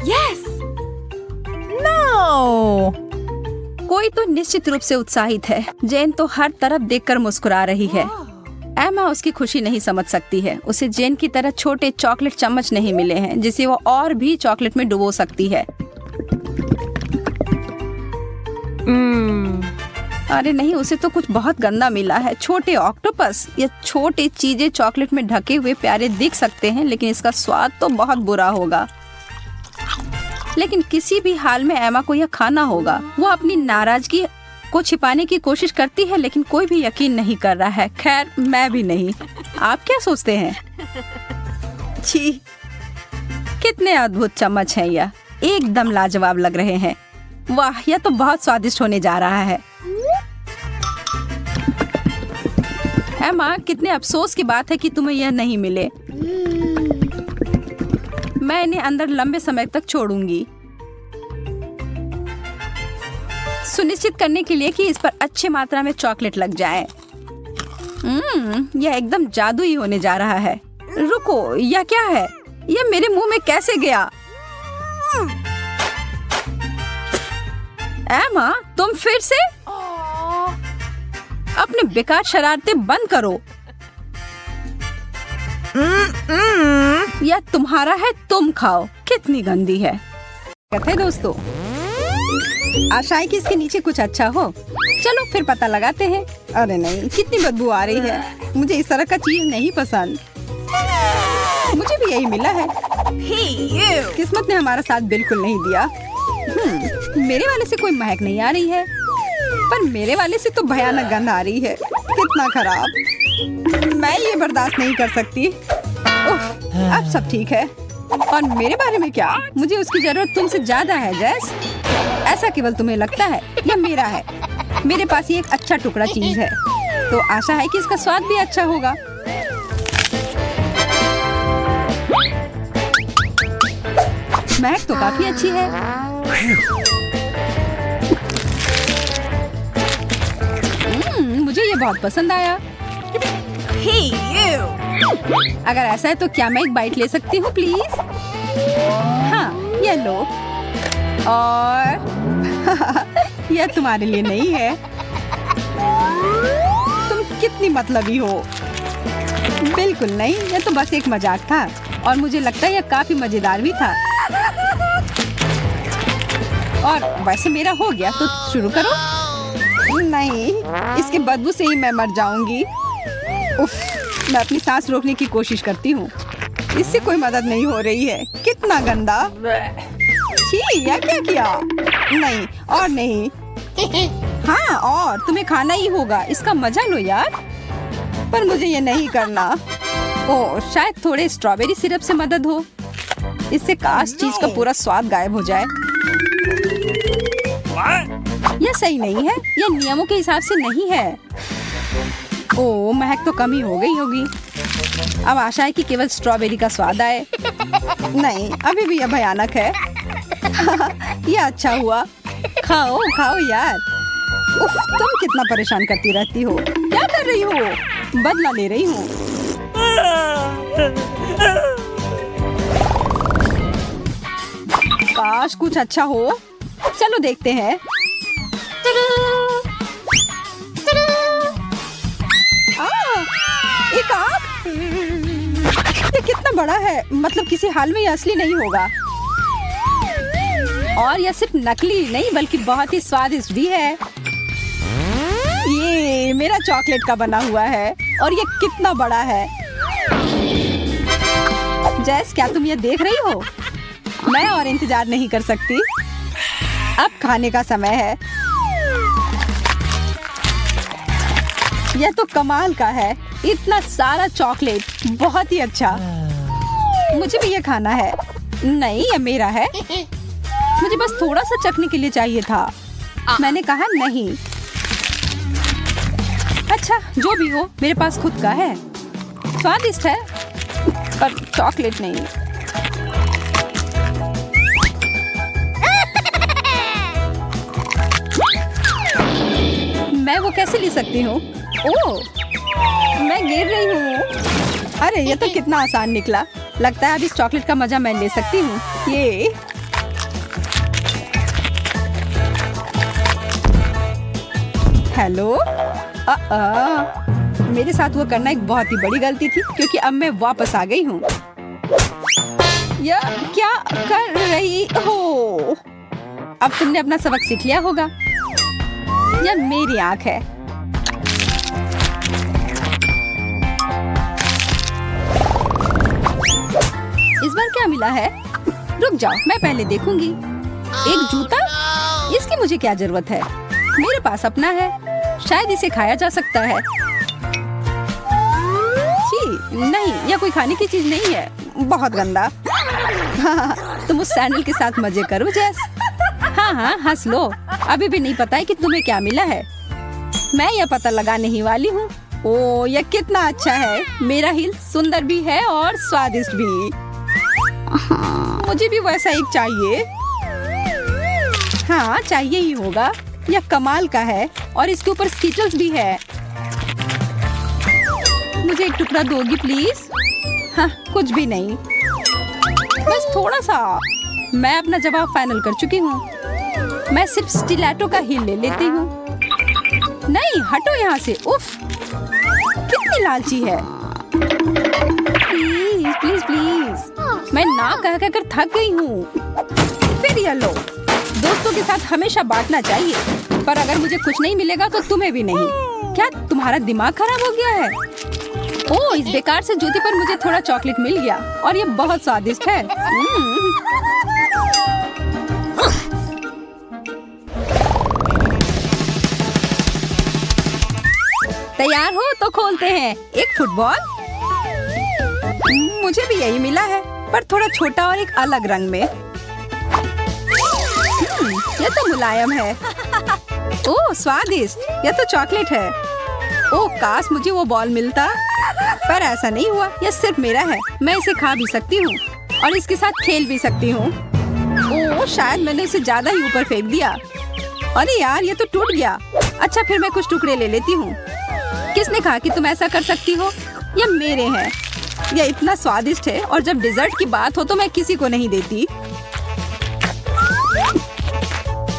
Yes. No! कोई तो निश्चित रूप से उत्साहित है। जेन तो हर तरफ देखकर मुस्कुरा रही है। एमा उसकी खुशी नहीं समझ सकती है। उसे जेन की तरह छोटे चॉकलेट चम्मच नहीं मिले हैं जिसे वो और भी चॉकलेट में डुबो सकती है। अरे नहीं, उसे तो कुछ बहुत गंदा मिला है। छोटे ऑक्टोपस या छोटी चीजें चॉकलेट में ढके हुए प्यारे दिख सकते हैं, लेकिन इसका स्वाद तो बहुत बुरा होगा। लेकिन किसी भी हाल में एमा को यह खाना होगा। वो अपनी नाराजगी को छिपाने की कोशिश करती है, लेकिन कोई भी यकीन नहीं कर रहा है। खैर, मैं भी नहीं। आप क्या सोचते हैं? छी, कितने अद्भुत चम्मच हैं यह। एकदम लाजवाब लग रहे हैं। वाह, यह तो बहुत स्वादिष्ट होने जा रहा है। एमा, कितने अफसोस की बात है कि तुम्हें यह नहीं मिले। मैं इन्हें अंदर लंबे समय तक छोड़ूंगी, सुनिश्चित करने के लिए कि इस पर अच्छी मात्रा में चॉकलेट लग जाए। यह एकदम जादुई होने जा रहा है। रुको, यह क्या है? यह मेरे मुंह में कैसे गया? एमा, तुम फिर से? अपने बेकार शरारतें बंद करो। यह तुम्हारा है, तुम खाओ। कितनी गंदी है। कहते दोस्तों, आशा है कि इसके नीचे कुछ अच्छा हो। चलो फिर पता लगाते हैं। अरे नहीं, कितनी बदबू आ रही है। मुझे इस तरह का चीज नहीं पसंद। मुझे भी यही मिला है। किस्मत ने हमारा साथ बिल्कुल नहीं दिया। मेरे वाले से कोई महक नहीं आ रही है, पर मेरे वाले से तो भयानक गंध आ रही है। कितना खराब। मैं ये बर्दाश्त नहीं कर सकती। उफ, अब सब ठीक है। और मेरे बारे में क्या? मुझे उसकी जरूरत तुमसे ज्यादा है जैस। ऐसा केवल तुम्हें लगता है। यह मेरा है। मेरे पास ये एक अच्छा टुकड़ा चीज है, तो आशा है कि इसका स्वाद भी अच्छा होगा। महक तो काफी अच्छी है। मुझे ये बहुत पसंद आया। अगर ऐसा है तो क्या मैं एक बाइट ले सकती हूँ प्लीज? हाँ, ये लो। और यह तुम्हारे लिए नहीं है। तुम कितनी मतलबी हो। बिल्कुल नहीं, यह तो बस एक मजाक था और मुझे लगता है यह काफी मजेदार भी था। और वैसे मेरा हो गया, तो शुरू करो। नहीं, इसके बदबू से ही मैं मर जाऊंगी। उफ, मैं अपनी सांस रोकने की कोशिश करती हूँ। इससे कोई मदद नहीं हो रही है। कितना गंदा। छी, यह क्या किया? नहीं, और नहीं। हाँ, और तुम्हें खाना ही होगा। इसका मजा लो यार। पर मुझे ये नहीं करना। ओह, शायद थोड़े स्ट्रॉबेरी सिरप से मदद हो। इससे काश चीज का पूरा स्वाद गायब हो जाए। यह सही नहीं है। यह नियमों के हिसाब से नहीं है। ओह, महक तो कम ही हो गई होगी। अब आशा है कि केवल स्ट्रॉबेरी का स्वाद आए। नहीं, अभी भी यह भयानक है। यह अच्छा हुआ। खाओ खाओ यार। उफ, तुम कितना परेशान करती रहती हो। क्या कर रही हो? बदला ले रही हूँ। काश कुछ अच्छा हो। चलो देखते हैं। एक आँख। ये कितना बड़ा है, मतलब किसी हाल में ये असली नहीं होगा। और यह सिर्फ नकली नहीं बल्कि बहुत ही स्वादिष्ट भी है। ये मेरा चॉकलेट का बना हुआ है और ये कितना बड़ा है। जैस, क्या तुम ये देख रही हो? मैं और इंतजार नहीं कर सकती। अब खाने का समय है। यह तो कमाल का है, इतना सारा चॉकलेट, बहुत ही अच्छा। मुझे भी ये खाना है। नहीं, ये मेरा है। मुझे बस थोड़ा सा चखने के लिए चाहिए था। मैंने कहा नहीं। अच्छा, जो भी हो, मेरे पास खुद का है। स्वादिष्ट है पर चॉकलेट नहीं। मैं वो कैसे ले सकती हूँ? ओह, मैं गिर रही हूँ। अरे ये तो कितना आसान निकला। लगता है अब इस चॉकलेट का मजा मैं ले सकती हूँ। ये हेलो। मेरे साथ वो करना एक बहुत ही बड़ी गलती थी क्योंकि अब मैं वापस आ गई हूँ। यह क्या कर रही हो? अब तुमने अपना सबक सीख लिया होगा। यह मेरी आँख है। इस बार क्या मिला है? रुक जाओ, मैं पहले देखूंगी। एक जूता? इसकी मुझे क्या जरूरत है? मेरे पास अपना है, शायद इसे खाया जा सकता है। छी, नहीं, यह कोई खाने की चीज नहीं है। बहुत गंदा। तुम उस सैंडल के साथ मजे करो जैस। हाँ, हंस लो। अभी भी नहीं पता है कि तुम्हें क्या मिला है। मैं यह पता लगाने ही वाली हूँ। ओह, यह कितना अच्छा है। मेरा हिल सुंदर भी है और स्वादिष्ट भी। मुझे भी वैसा एक चाहिए। हाँ, चाहिए ही होगा। यह कमाल का है और इसके ऊपर स्कीटल्स भी है। मुझे एक टुकड़ा दोगी प्लीज? हाँ, कुछ भी नहीं, बस थोड़ा सा। मैं अपना जवाब फाइनल कर चुकी हूँ। मैं सिर्फ स्टिलेटो का हील ले लेती हूँ। नहीं, हटो यहाँ से। उफ, कितनी लालची है। Please please please. मैं ना कह कर थक गई हूँ। फिर ये लो। दोस्तों के साथ हमेशा बांटना चाहिए, पर अगर मुझे कुछ नहीं मिलेगा तो तुम्हें भी नहीं। क्या तुम्हारा दिमाग खराब हो गया है? ओह, इस बेकार से जूते पर मुझे थोड़ा चॉकलेट मिल गया और ये बहुत स्वादिष्ट है। तैयार हो तो खोलते हैं। एक फुटबॉल। मुझे भी यही मिला है, पर थोड़ा छोटा और एक अलग रंग में। यह तो मुलायम है। ओह, स्वादिष्ट। यह तो चॉकलेट है। ओह, काश मुझे वो बॉल मिलता, पर ऐसा नहीं हुआ। यह सिर्फ मेरा है। मैं इसे खा भी सकती हूँ और इसके साथ खेल भी सकती हूँ। ओह, शायद मैंने इसे ज्यादा ही ऊपर फेंक दिया। अरे यार, ये तो टूट गया। अच्छा, फिर मैं कुछ टुकड़े ले लेती हूँ। किसने कहा कि तुम ऐसा कर सकती हो? ये मेरे हैं। यह इतना स्वादिष्ट है और जब डिजर्ट की बात हो तो मैं किसी को नहीं देती।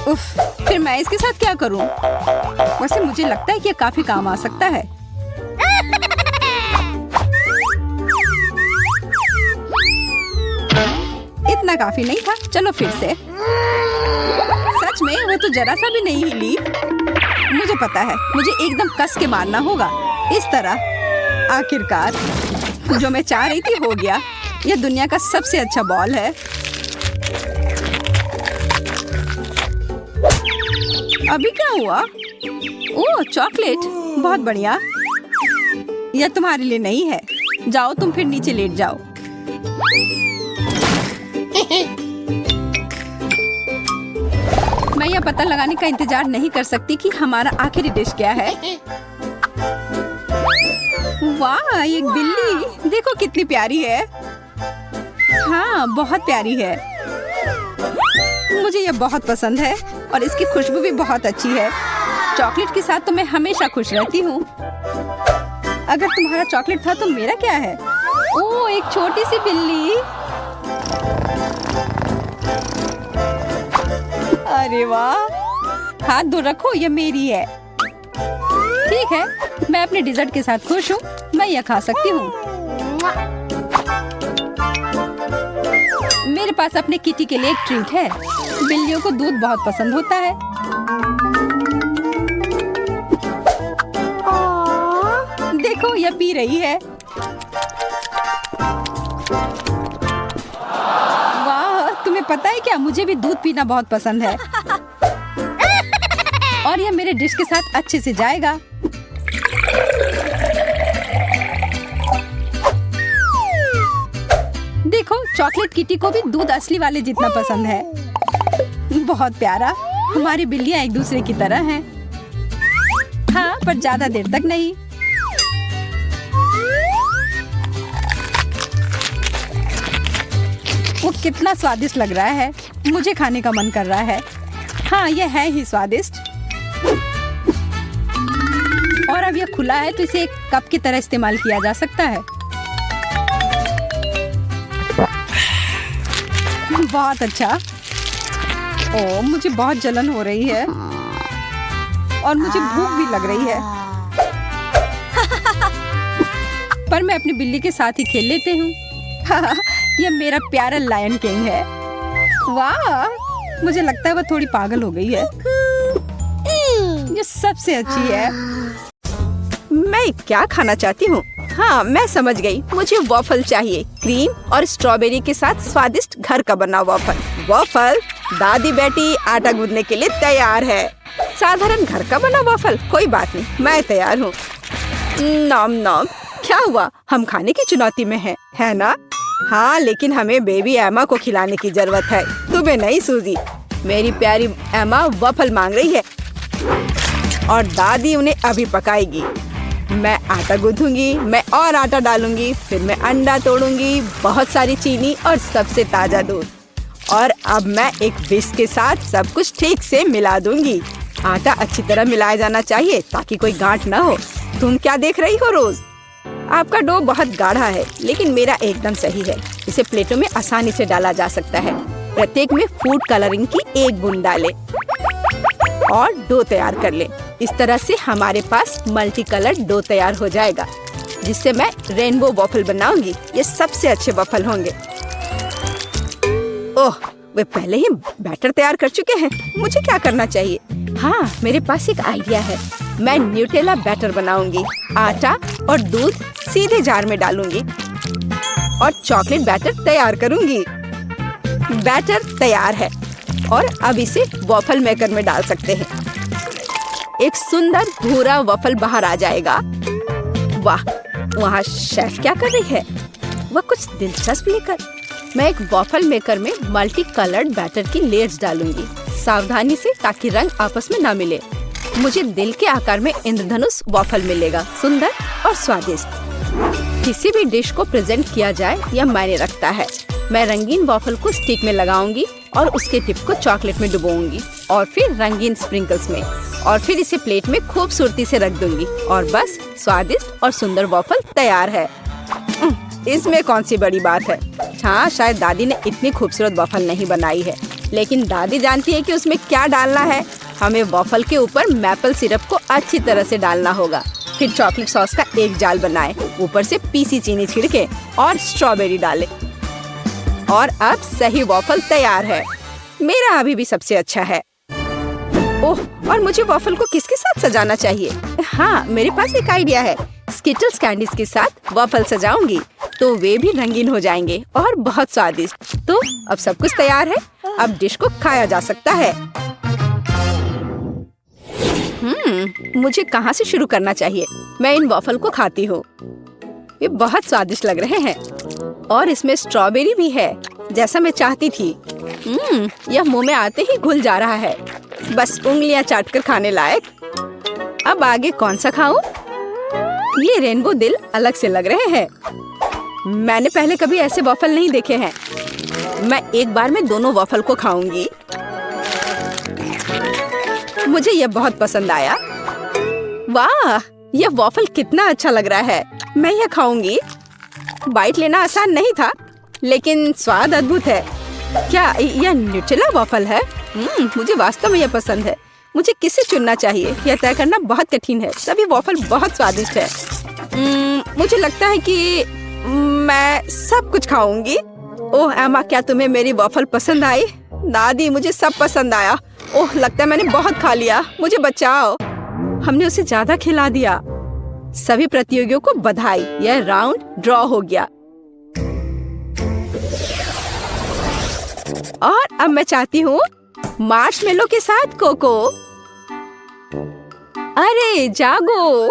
उफ, फिर मैं इसके साथ क्या करूं? वैसे मुझे लगता है कि यह काफी काम आ सकता है। इतना काफी नहीं था। चलो फिर से। सच में वो तो जरा सा भी नहीं हिली। मुझे पता है, मुझे एकदम कस के मारना होगा। इस तरह। आखिरकार जो मैं चाह रही थी हो गया। यह दुनिया का सबसे अच्छा बॉल है। अभी क्या हुआ? ओह, चॉकलेट। बहुत बढ़िया। यह तुम्हारे लिए नहीं है। जाओ, तुम फिर नीचे लेट जाओ। मैं यह पता लगाने का इंतजार नहीं कर सकती कि हमारा आखिरी डिश क्या है। वाह, एक बिल्ली। देखो कितनी प्यारी है। हाँ, बहुत प्यारी है। मुझे यह बहुत पसंद है और इसकी खुशबू भी बहुत अच्छी है। चॉकलेट के साथ तो मैं हमेशा खुश रहती हूँ। अगर तुम्हारा चॉकलेट था तो मेरा क्या है? ओह, एक छोटी सी बिल्ली। अरे वाह, हाथ दूर रखो, ये मेरी है। ठीक है, मैं अपने डिजर्ट के साथ खुश हूँ, मैं यह खा सकती हूँ। मेरे पास अपने किटी के लिए एक ट्रीट है। बिल्लियों को दूध बहुत पसंद होता है। देखो, यह पी रही है। वाह, तुम्हें पता है क्या, मुझे भी दूध पीना बहुत पसंद है। और यह मेरे डिश के साथ अच्छे से जाएगा। देखो, चॉकलेट किटी को भी दूध असली वाले जितना पसंद है। बहुत प्यारा। हमारी बिल्लियां एक दूसरे की तरह हैं। हाँ, पर ज्यादा देर तक नहीं। वो कितना स्वादिष्ट लग रहा है, मुझे खाने का मन कर रहा है। हाँ, यह है ही स्वादिष्ट। और अब यह खुला है तो इसे एक कप की तरह इस्तेमाल किया जा सकता है। बहुत अच्छा। ओह, मुझे बहुत जलन हो रही है और मुझे भूख भी लग रही है। पर मैं अपनी बिल्ली के साथ ही खेल लेती हूँ। यह मेरा प्यारा लायन किंग है। वाह, मुझे लगता है वह थोड़ी पागल हो गई है। ये सबसे अच्छी है। मैं क्या खाना चाहती हूँ? हाँ, मैं समझ गई। मुझे वॉफल चाहिए, क्रीम और स्ट्रॉबेरी के साथ स्वादिष्ट घर का बना वॉफल। वॉफल, दादी बेटी आटा गूंदने के लिए तैयार है। साधारण घर का बना वॉफल, कोई बात नहीं, मैं तैयार हूँ। नॉम नॉम। क्या हुआ? हम खाने की चुनौती में हैं, है ना? हाँ, लेकिन हमें बेबी एमा को खिलाने की जरूरत है, तुम्हें नहीं सूजी। मेरी प्यारी एमा वॉफल मांग रही है और दादी उन्हें अभी पकाएगी। मैं आटा गूंथूंगी, मैं और आटा डालूंगी, फिर मैं अंडा तोड़ूंगी, बहुत सारी चीनी और सबसे ताजा दूध। और अब मैं एक विस्क के साथ सब कुछ ठीक से मिला दूंगी। आटा अच्छी तरह मिलाया जाना चाहिए ताकि कोई गांठ न हो। तुम क्या देख रही हो रोज? आपका डो बहुत गाढ़ा है, लेकिन मेरा एकदम सही है। इसे प्लेटों में आसानी से डाला जा सकता है। प्रत्येक में फूड कलरिंग की एक बूंद डालें और डो तैयार कर लें। इस तरह से हमारे पास मल्टी कलर डो तैयार हो जाएगा, जिससे मैं रेनबो वॉफल बनाऊंगी। ये सबसे अच्छे वॉफल होंगे। ओह, वे पहले ही बैटर तैयार कर चुके हैं। मुझे क्या करना चाहिए? हाँ, मेरे पास एक आइडिया है। मैं न्यूटेला बैटर बनाऊंगी। आटा और दूध सीधे जार में डालूंगी और चॉकलेट बैटर तैयार करूंगी। बैटर तैयार है और अब इसे वॉफल मेकर में डाल सकते हैं। एक सुंदर भूरा वॉफल बाहर आ जाएगा। वाह, वहाँ शेफ क्या कर रही है? वह कुछ दिलचस्प लेकर। मैं एक वॉफल मेकर में मल्टी कलर्ड बैटर की लेयर्स डालूंगी, सावधानी से, ताकि रंग आपस में ना मिले। मुझे दिल के आकार में इंद्रधनुष वॉफल मिलेगा, सुंदर और स्वादिष्ट। किसी भी डिश को प्रेजेंट किया जाए यह मायने रखता है। मैं रंगीन वॉफल को स्टिक में लगाऊंगी और उसके टिप को चॉकलेट में डुबोऊंगी और फिर रंगीन स्प्रिंकल्स में, और फिर इसे प्लेट में खूबसूरती से रख दूंगी। और बस, स्वादिष्ट और सुंदर वॉफल तैयार है। इसमें कौन सी बड़ी बात है? हाँ, शायद दादी ने इतनी खूबसूरत वॉफल नहीं बनाई है, लेकिन दादी जानती है कि उसमें क्या डालना है। हमें वॉफल के ऊपर मैपल सिरप को अच्छी तरह से डालना होगा। फिर चॉकलेट सॉस का एक जाल बनाएं, ऊपर से पीसी चीनी छिड़के और स्ट्रॉबेरी डालें। और अब सही वॉफल तैयार है। मेरा अभी भी सबसे अच्छा है। ओह, और मुझे वॉफल को किसके साथ सजाना चाहिए? हाँ, मेरे पास एक आइडिया है। स्किटल्स कैंडीज के साथ वॉफल सजाऊंगी तो वे भी रंगीन हो जाएंगे और बहुत स्वादिष्ट। तो अब सब कुछ तैयार है, अब डिश को खाया जा सकता है। मुझे कहाँ से शुरू करना चाहिए? मैं इन वॉफल को खाती हूँ। ये बहुत स्वादिष्ट लग रहे हैं और इसमें स्ट्रॉबेरी भी है, जैसा मैं चाहती थी। यह मुंह में आते ही घुल जा रहा है, बस उंगलियां चाटकर खाने लायक। अब आगे कौन सा खाऊं? ये रेनबो दिल अलग से लग रहे हैं। मैंने पहले कभी ऐसे वॉफल नहीं देखे हैं। मैं एक बार में दोनों वॉफल को खाऊंगी। मुझे यह बहुत पसंद आया। वाह, यह वॉफल कितना अच्छा लग रहा है। मैं यह खाऊंगी। बाइट लेना आसान नहीं था, लेकिन स्वाद अद्भुत है। क्या यह न्यूट्रेला वॉफल है? मुझे वास्तव में यह पसंद है। मुझे किसे चुनना चाहिए, यह तय करना बहुत कठिन है। सभी वॉफल बहुत स्वादिष्ट है। मुझे लगता है कि मैं सब कुछ खाऊंगी। ओह एमा, क्या तुम्हें मेरी वॉफल पसंद आई? दादी, मुझे सब पसंद आया। ओह, लगता है मैंने बहुत खा लिया। मुझे बचाओ। हमने उसे ज्यादा खिला दिया। सभी प्रतियोगियों को बधाई। यह राउंड ड्रॉ हो गया। और अब मैं चाहती हूँ मार्शमेलो के साथ कोको। अरे जागो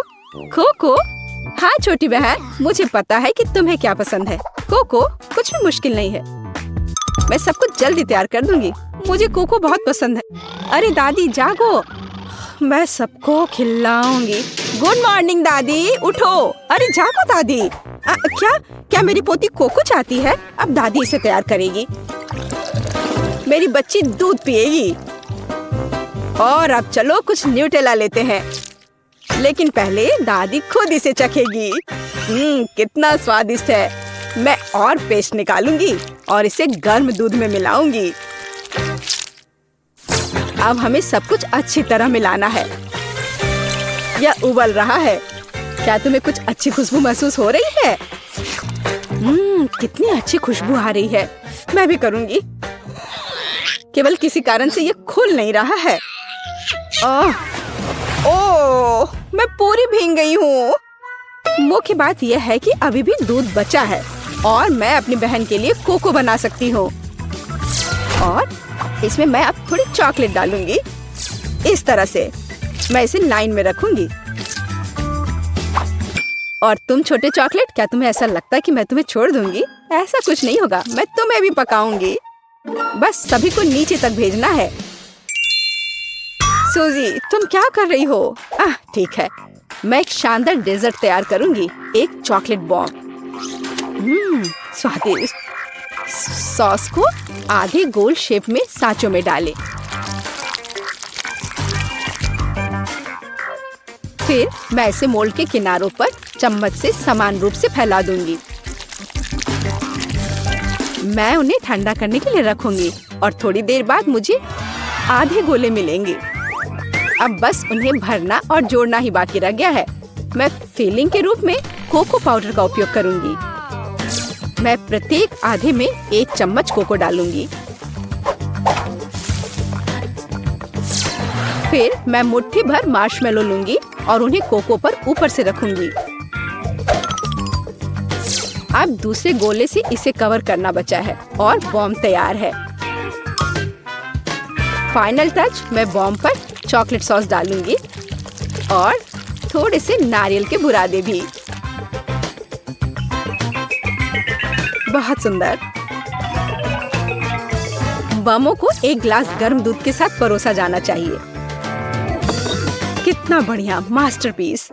कोको। हाँ छोटी बहन, मुझे पता है कि तुम्हें क्या पसंद है। कोको कुछ भी मुश्किल नहीं है। मैं सब कुछ जल्दी तैयार कर दूंगी। मुझे कोको बहुत पसंद है। अरे दादी जागो, मैं सबको खिलाऊंगी। गुड मॉर्निंग दादी, उठो। अरे जागो दादी। क्या मेरी पोती कोको चाहती है? अब दादी इसे तैयार करेगी। मेरी बच्ची दूध पिएगी। और अब चलो कुछ न्यूटेला लेते हैं, लेकिन पहले दादी खुद इसे चखेगी। कितना स्वादिष्ट है। मैं और पेस्ट निकालूंगी और इसे गर्म दूध में मिलाऊंगी। अब हमें सब कुछ अच्छी तरह मिलाना है। यह उबल रहा है। क्या तुम्हें कुछ अच्छी खुशबू महसूस हो रही है? कितनी अच्छी खुशबू आ रही है। मैं भी करूंगी। केवल किसी कारण से ये खुल नहीं रहा है। ओह, मैं पूरी भीग गई हूँ। मुख्य बात यह है कि अभी भी दूध बचा है और मैं अपनी बहन के लिए कोको बना सकती हूँ। और इसमें मैं अब थोड़ी चॉकलेट डालूंगी। इस तरह से मैं इसे लाइन में रखूंगी। और तुम छोटे चॉकलेट, क्या तुम्हें ऐसा लगता है कि मैं तुम्हें छोड़ दूंगी? ऐसा कुछ नहीं होगा। मैं तुम्हें भी पकाऊंगी। बस सभी को नीचे तक भेजना है। सूजी, तुम क्या कर रही हो? ठीक है, मैं एक शानदार डेजर्ट तैयार करूंगी। एक चॉकलेट बॉम्ब। स्वादिष्ट। सॉस को आधे गोल शेप में सांचों में डालें। फिर मैं इसे मोल्ड के किनारों पर चम्मच से समान रूप से फैला दूंगी। मैं उन्हें ठंडा करने के लिए रखूंगी और थोड़ी देर बाद मुझे आधे गोले मिलेंगे। अब बस उन्हें भरना और जोड़ना ही बाकी रह गया है। मैं फिलिंग के रूप में कोको पाउडर का उपयोग करूंगी। मैं प्रत्येक आधे में 1 चम्मच कोको डालूंगी। फिर मैं मुट्ठी भर मार्शमेलो लूंगी और उन्हें कोको पर ऊपर से रखूंगी। अब दूसरे गोले से इसे कवर करना बचा है और बॉम्ब तैयार है। फाइनल टच, मैं बॉम्ब पर चॉकलेट सॉस डालूंगी और थोड़े से नारियल के बुरादे भी। बहुत सुंदर। बमों को एक गिलास गर्म दूध के साथ परोसा जाना चाहिए। कितना बढ़िया मास्टरपीस।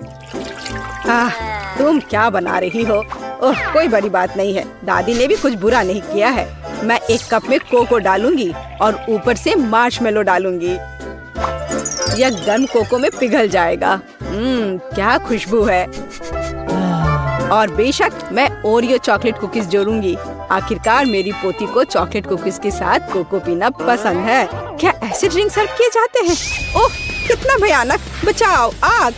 तुम क्या बना रही हो? ओह, कोई बड़ी बात नहीं है। दादी ने भी कुछ बुरा नहीं किया है। मैं 1 कप में कोको डालूंगी और ऊपर से मार्शमेलो डालूंगी। यह गर्म कोको में पिघल जाएगा। क्या खुशबू है। और बेशक मैं ओरियो चॉकलेट कुकीज जोड़ूंगी। आखिरकार मेरी पोती को चॉकलेट कुकीज के साथ कोको पीना पसंद है। क्या ऐसे ड्रिंक सर्व किए जाते हैं? ओह, कितना भयानक। बचाओ, आग।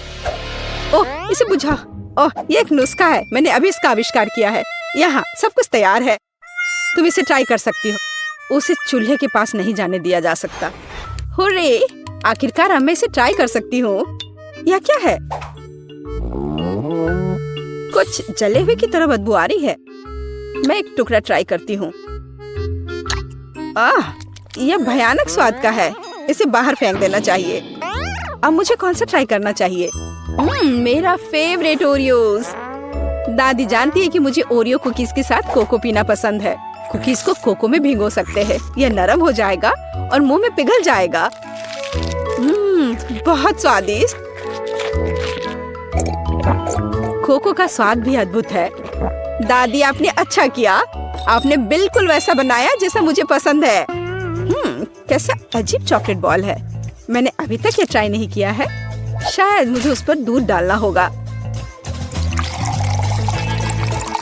ओह, इसे बुझाओ। ओह, ये एक नुस्खा है। मैंने अभी इसका आविष्कार किया है। यहाँ सब कुछ तैयार है। तुम इसे ट्राई कर सकती हो। उसे चूल्हे के पास नहीं जाने दिया जा सकता। हुर्रे, आखिरकार मैं इसे ट्राई कर सकती हूँ। यह क्या है? कुछ जले हुए की तरह बदबू आ रही है। मैं एक टुकड़ा ट्राई करती हूँ। यह भयानक स्वाद का है। इसे बाहर फेंक देना चाहिए। अब मुझे कौन सा ट्राई करना चाहिए? मेरा फेवरेट ओरियोज। दादी जानती है कि मुझे ओरियो कुकीज के साथ कोको पीना पसंद है। कुकीज को कोको में भिगो सकते हैं। यह नरम हो जाएगा और मुंह में पिघल जाएगा। बहुत स्वादिष्ट। कोको का स्वाद भी अद्भुत है। दादी, आपने अच्छा किया। आपने बिल्कुल वैसा बनाया जैसा मुझे पसंद है। कैसा अजीब चॉकलेट बॉल है। मैंने अभी तक ये ट्राई नहीं किया है। शायद मुझे उस पर दूध डालना होगा।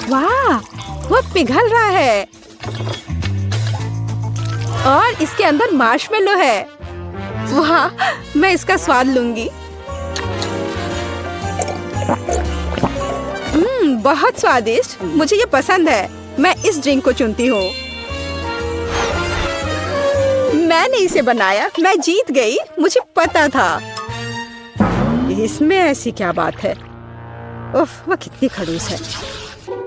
वाह, वो पिघल रहा है और इसके अंदर मार्शमेलो है। वाह, मैं इसका स्वाद लूंगी। बहुत स्वादिष्ट, मुझे ये पसंद है। मैं इस ड्रिंक को चुनती हूँ। मैंने इसे बनाया, मैं जीत गई, मुझे पता था। इसमें ऐसी क्या बात है? उफ, वह कितनी खड़ूस है।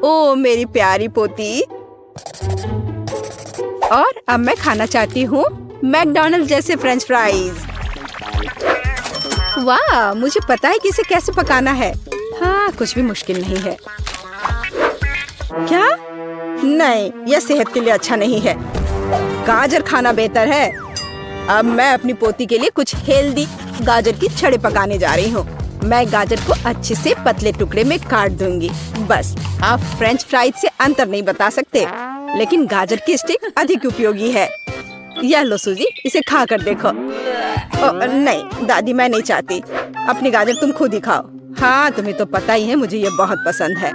ओ मेरी प्यारी पोती। और अब मैं खाना चाहती हूँ मैकडॉनल्ड्स जैसे फ्रेंच फ्राइज। वाह, मुझे पता है कि इसे कैसे पकाना है। हाँ, कुछ भी मुश्किल नहीं है। क्या? नहीं, यह सेहत के लिए अच्छा नहीं है। गाजर खाना बेहतर है। अब मैं अपनी पोती के लिए कुछ हेल्दी गाजर की छड़े पकाने जा रही हूँ। मैं गाजर को अच्छे से पतले टुकड़े में काट दूंगी। बस, आप फ्रेंच फ्राइज से अंतर नहीं बता सकते, लेकिन गाजर की स्टिक अधिक उपयोगी है। यह लो सूजी, इसे खा कर देखो। नहीं दादी, मैं नहीं चाहती। अपनी गाजर तुम खुद ही खाओ। हाँ, तुम्हें तो पता ही है मुझे ये बहुत पसंद है।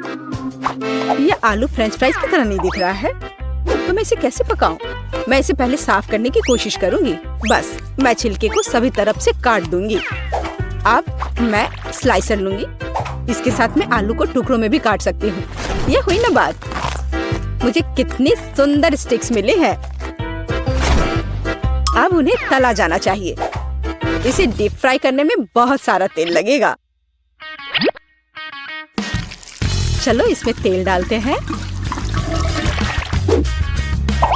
ये आलू फ्रेंच फ्राइज की तरह नहीं दिख रहा है, तो मैं इसे कैसे पकाऊं? मैं इसे पहले साफ करने की कोशिश करूंगी। बस, मैं छिलके को सभी तरफ से काट दूंगी। अब मैं स्लाइसर लूंगी। इसके साथ मैं आलू को टुकड़ों में भी काट सकती हूँ। ये हुई ना बात। मुझे कितनी सुंदर स्टिक्स मिले हैं। अब उन्हें तला जाना चाहिए। इसे डीप फ्राई करने में बहुत सारा तेल लगेगा। चलो इसमें तेल डालते हैं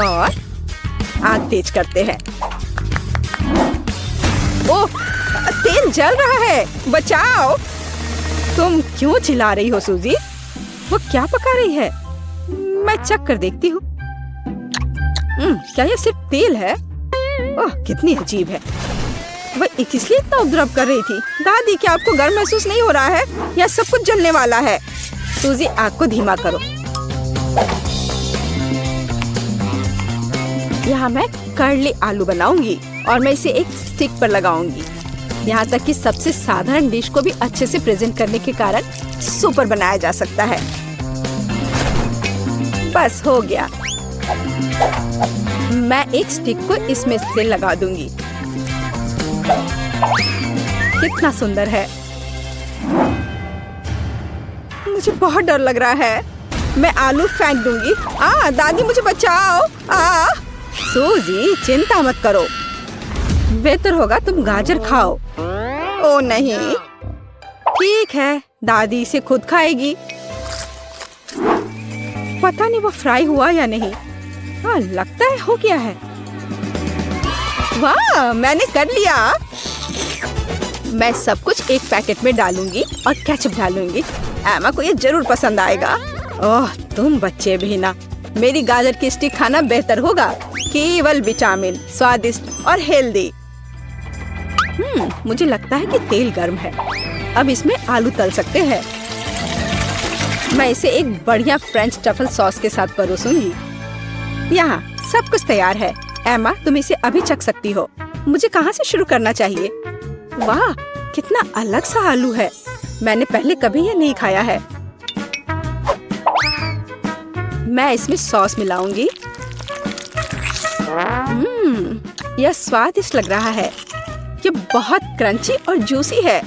और आग तेज करते हैं। ओह, तेल जल रहा है, बचाओ। तुम क्यों चिल्ला रही हो सूजी? वो क्या पका रही है? मैं चख कर देखती हूँ। क्या ये सिर्फ तेल है? ओह, कितनी अजीब है। वह इसलिए इतना उपद्रव कर रही थी। दादी, क्या आपको गर्म महसूस नहीं हो रहा है? यह सब कुछ जलने वाला है। सूजी, आग को धीमा करो। यहाँ मैं कर्ली आलू बनाऊंगी और मैं इसे एक स्टिक पर लगाऊंगी। यहाँ तक कि सबसे साधारण डिश को भी अच्छे से प्रेजेंट करने के कारण सुपर बनाया जा सकता है। बस हो गया। मैं एक स्टिक को इसमें से लगा दूंगी। कितना सुंदर है। मुझे बहुत डर लग रहा है। मैं आलू फेंक दूंगी। दादी, मुझे बचाओ। सूजी, चिंता मत करो। बेहतर होगा तुम गाजर खाओ। ओ नहीं, ठीक है, दादी इसे खुद खाएगी। पता नहीं वो फ्राई हुआ या नहीं। लगता है हो गया है। वाह, मैंने कर लिया। मैं सब कुछ एक पैकेट में डालूंगी और केचप डालूंगी। एमा को ये जरूर पसंद आएगा। ओह, तुम बच्चे भी ना। मेरी गाजर की स्टिक खाना बेहतर होगा। केवल विटामिन, स्वादिष्ट और हेल्दी। मुझे लगता है कि तेल गर्म है। अब इसमें आलू तल सकते हैं। मैं इसे एक बढ़िया फ्रेंच ट्रफल सॉस के साथ परोसूंगी। यहाँ सब कुछ तैयार है। एमा, तुम इसे अभी चख सकती हो। मुझे कहाँ से शुरू करना चाहिए? वाह, कितना अलग सा आलू है। मैंने पहले कभी ये नहीं खाया है। मैं इसमें सॉस मिलाऊंगी। यह स्वादिष्ट लग रहा है। ये बहुत क्रंची और जूसी है।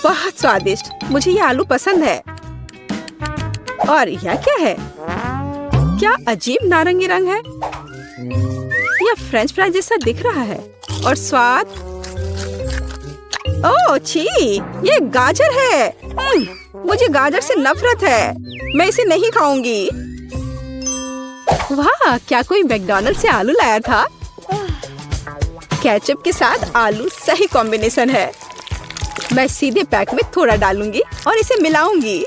बहुत स्वादिष्ट। मुझे ये आलू पसंद है। और यह क्या है? क्या अजीब नारंगी रंग है। यह फ्रेंच फ्राई जैसा दिख रहा है। और स्वाद, ओह छी, ये गाजर है। मुझे गाजर से नफरत है। मैं इसे नहीं खाऊंगी। वाह, क्या कोई मैकडॉनल्ड से आलू लाया था? केचप के साथ आलू सही कॉम्बिनेशन है। मैं सीधे पैक में थोड़ा डालूंगी और इसे मिलाऊंगी।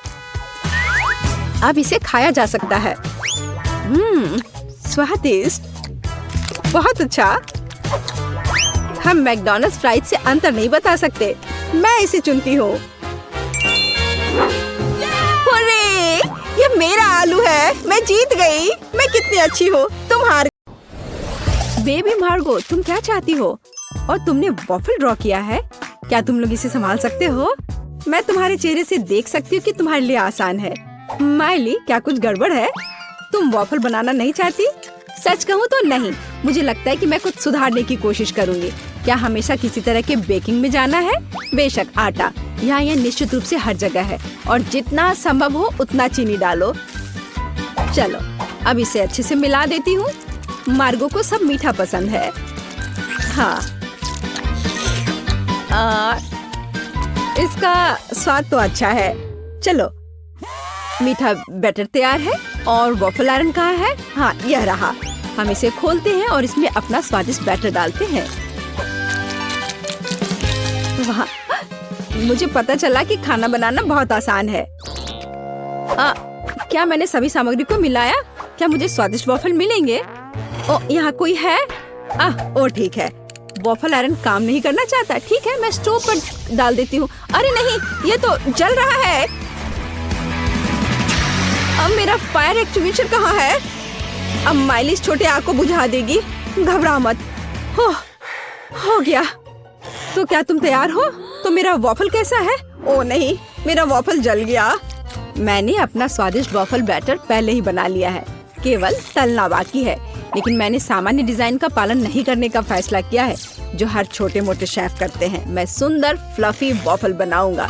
अब इसे खाया जा सकता है। स्वादिष्ट, बहुत अच्छा। हम मैकडॉनल्ड्स फ्राइज से अंतर नहीं बता सकते। मैं इसे चुनती हूँ। अरे, ये मेरा आलू है। मैं जीत गई। मैं कितनी अच्छी हूँ। तुम हार। बेबी मार्गो, तुम क्या चाहती हो? और तुमने वॉफल ड्रॉ किया है। क्या तुम लोग इसे संभाल सकते हो? मैं तुम्हारे चेहरे से देख सकती हूँ कि तुम्हारे लिए आसान है। माइली, क्या कुछ गड़बड़ है? तुम वॉफल बनाना नहीं चाहती? सच कहूँ तो नहीं। मुझे लगता है कि मैं कुछ सुधारने की कोशिश करूँगी। क्या हमेशा किसी तरह के बेकिंग में जाना है? बेशक आटा यहाँ यह निश्चित रूप से हर जगह है और जितना संभव हो उतना चीनी डालो। चलो अब इसे अच्छे से मिला देती हूँ। मार्गो को सब मीठा पसंद है। हाँ, इसका स्वाद तो अच्छा है। चलो, मीठा बैटर तैयार है और वॉफल आयरन कहाँ है? हाँ, यह रहा। हम इसे खोलते हैं और इसमें अपना स्वादिष्ट बैटर डालते हैं। वाह, मुझे पता चला कि खाना बनाना बहुत आसान है। क्या मैंने सभी सामग्री को मिलाया? क्या मुझे स्वादिष्ट वॉफल मिलेंगे? ओ, यहाँ कोई है? ओ ठीक है, वॉफल आयरन काम नहीं करना चाहता। ठीक है, मैं स्टोव पर डाल देती हूँ। अरे नहीं, ये तो जल रहा है। अब मेरा फायर एक्सटिंग्विशर कहाँ है? अब माइली इस छोटे आग को बुझा देगी। घबरा मत। हो गया। तो क्या तुम तैयार हो? तो मेरा वॉफल कैसा है? ओ नहीं, मेरा वॉफल जल गया। मैंने अपना स्वादिष्ट वॉफल बैटर पहले ही बना लिया है, केवल तलना बाकी है। लेकिन मैंने सामान्य डिजाइन का पालन नहीं करने का फैसला किया है, जो हर छोटे मोटे शेफ करते हैं। मैं सुंदर फ्लफी वॉफल बनाऊंगा।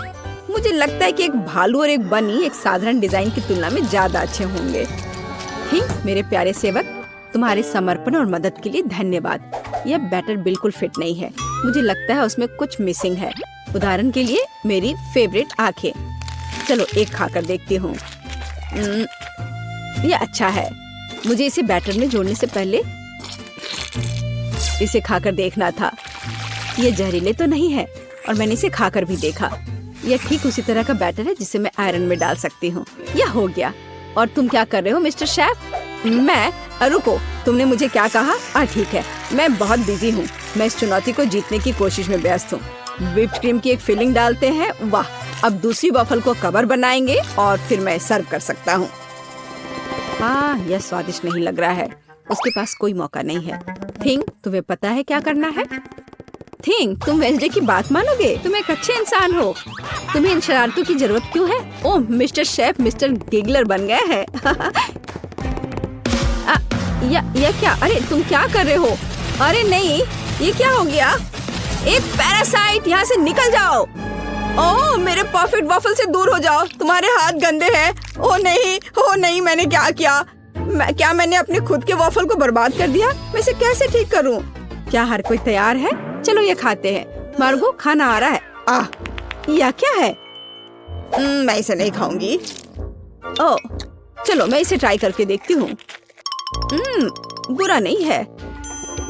मुझे लगता है कि एक भालू और एक बनी एक साधारण डिजाइन की तुलना में ज्यादा अच्छे होंगे। मेरे प्यारे सेवक, तुम्हारे समर्पण और मदद के लिए धन्यवाद। यह बैटर बिल्कुल फिट नहीं है। मुझे लगता है उसमें कुछ मिसिंग है। उदाहरण के लिए मेरी फेवरेट आंखें। चलो एक खाकर देखती हूँ। यह अच्छा है। मुझे इसे बैटर में जोड़ने से पहले इसे खाकर देखना था। ये जहरीले तो नहीं है और मैंने इसे खाकर भी देखा। यह ठीक उसी तरह का बैटर है जिसे मैं आयरन में डाल सकती हूँ। यह हो गया। और तुम क्या कर रहे हो मिस्टर शेफ? मैं? रुको, तुमने मुझे क्या कहा? ठीक है, मैं बहुत बिजी हूँ। मैं इस चुनौती को जीतने की कोशिश में व्यस्त हूँ। व्हिप्ड क्रीम की एक फिलिंग डालते हैं। वाह, अब दूसरी वॉफल को कवर बनाएंगे और फिर मैं सर्व कर सकता हूँ। यह स्वादिष्ट नहीं लग रहा है। उसके पास कोई मौका नहीं है। थिंग, तुम्हें पता है क्या करना है? थिंग, तुम वेंसडे की बात मानोगे? तुम एक अच्छे इंसान हो। तुम्हें इन शरारतों की जरूरत क्यों है? ओह, मिस्टर शेफ मिस्टर गिगलर बन गए हैं। या क्या? अरे तुम क्या कर रहे हो? अरे नहीं, ये क्या हो गया? एक पैरासाइट, यहाँ से निकल जाओ। ओह, मेरे परफेक्ट वॉफल से दूर हो जाओ। तुम्हारे हाथ गंदे हैं। ओह नहीं, मैंने क्या किया? क्या मैंने अपने खुद के वॉफल को बर्बाद कर दिया? मैं इसे कैसे ठीक करूं? क्या हर कोई तैयार है? चलो ये खाते हैं। मार्गो, खाना आ रहा है। यह क्या है? मैं इसे नहीं खाऊंगी। ओह, चलो मैं इसे ट्राई करके देखती हूँ। बुरा नहीं है।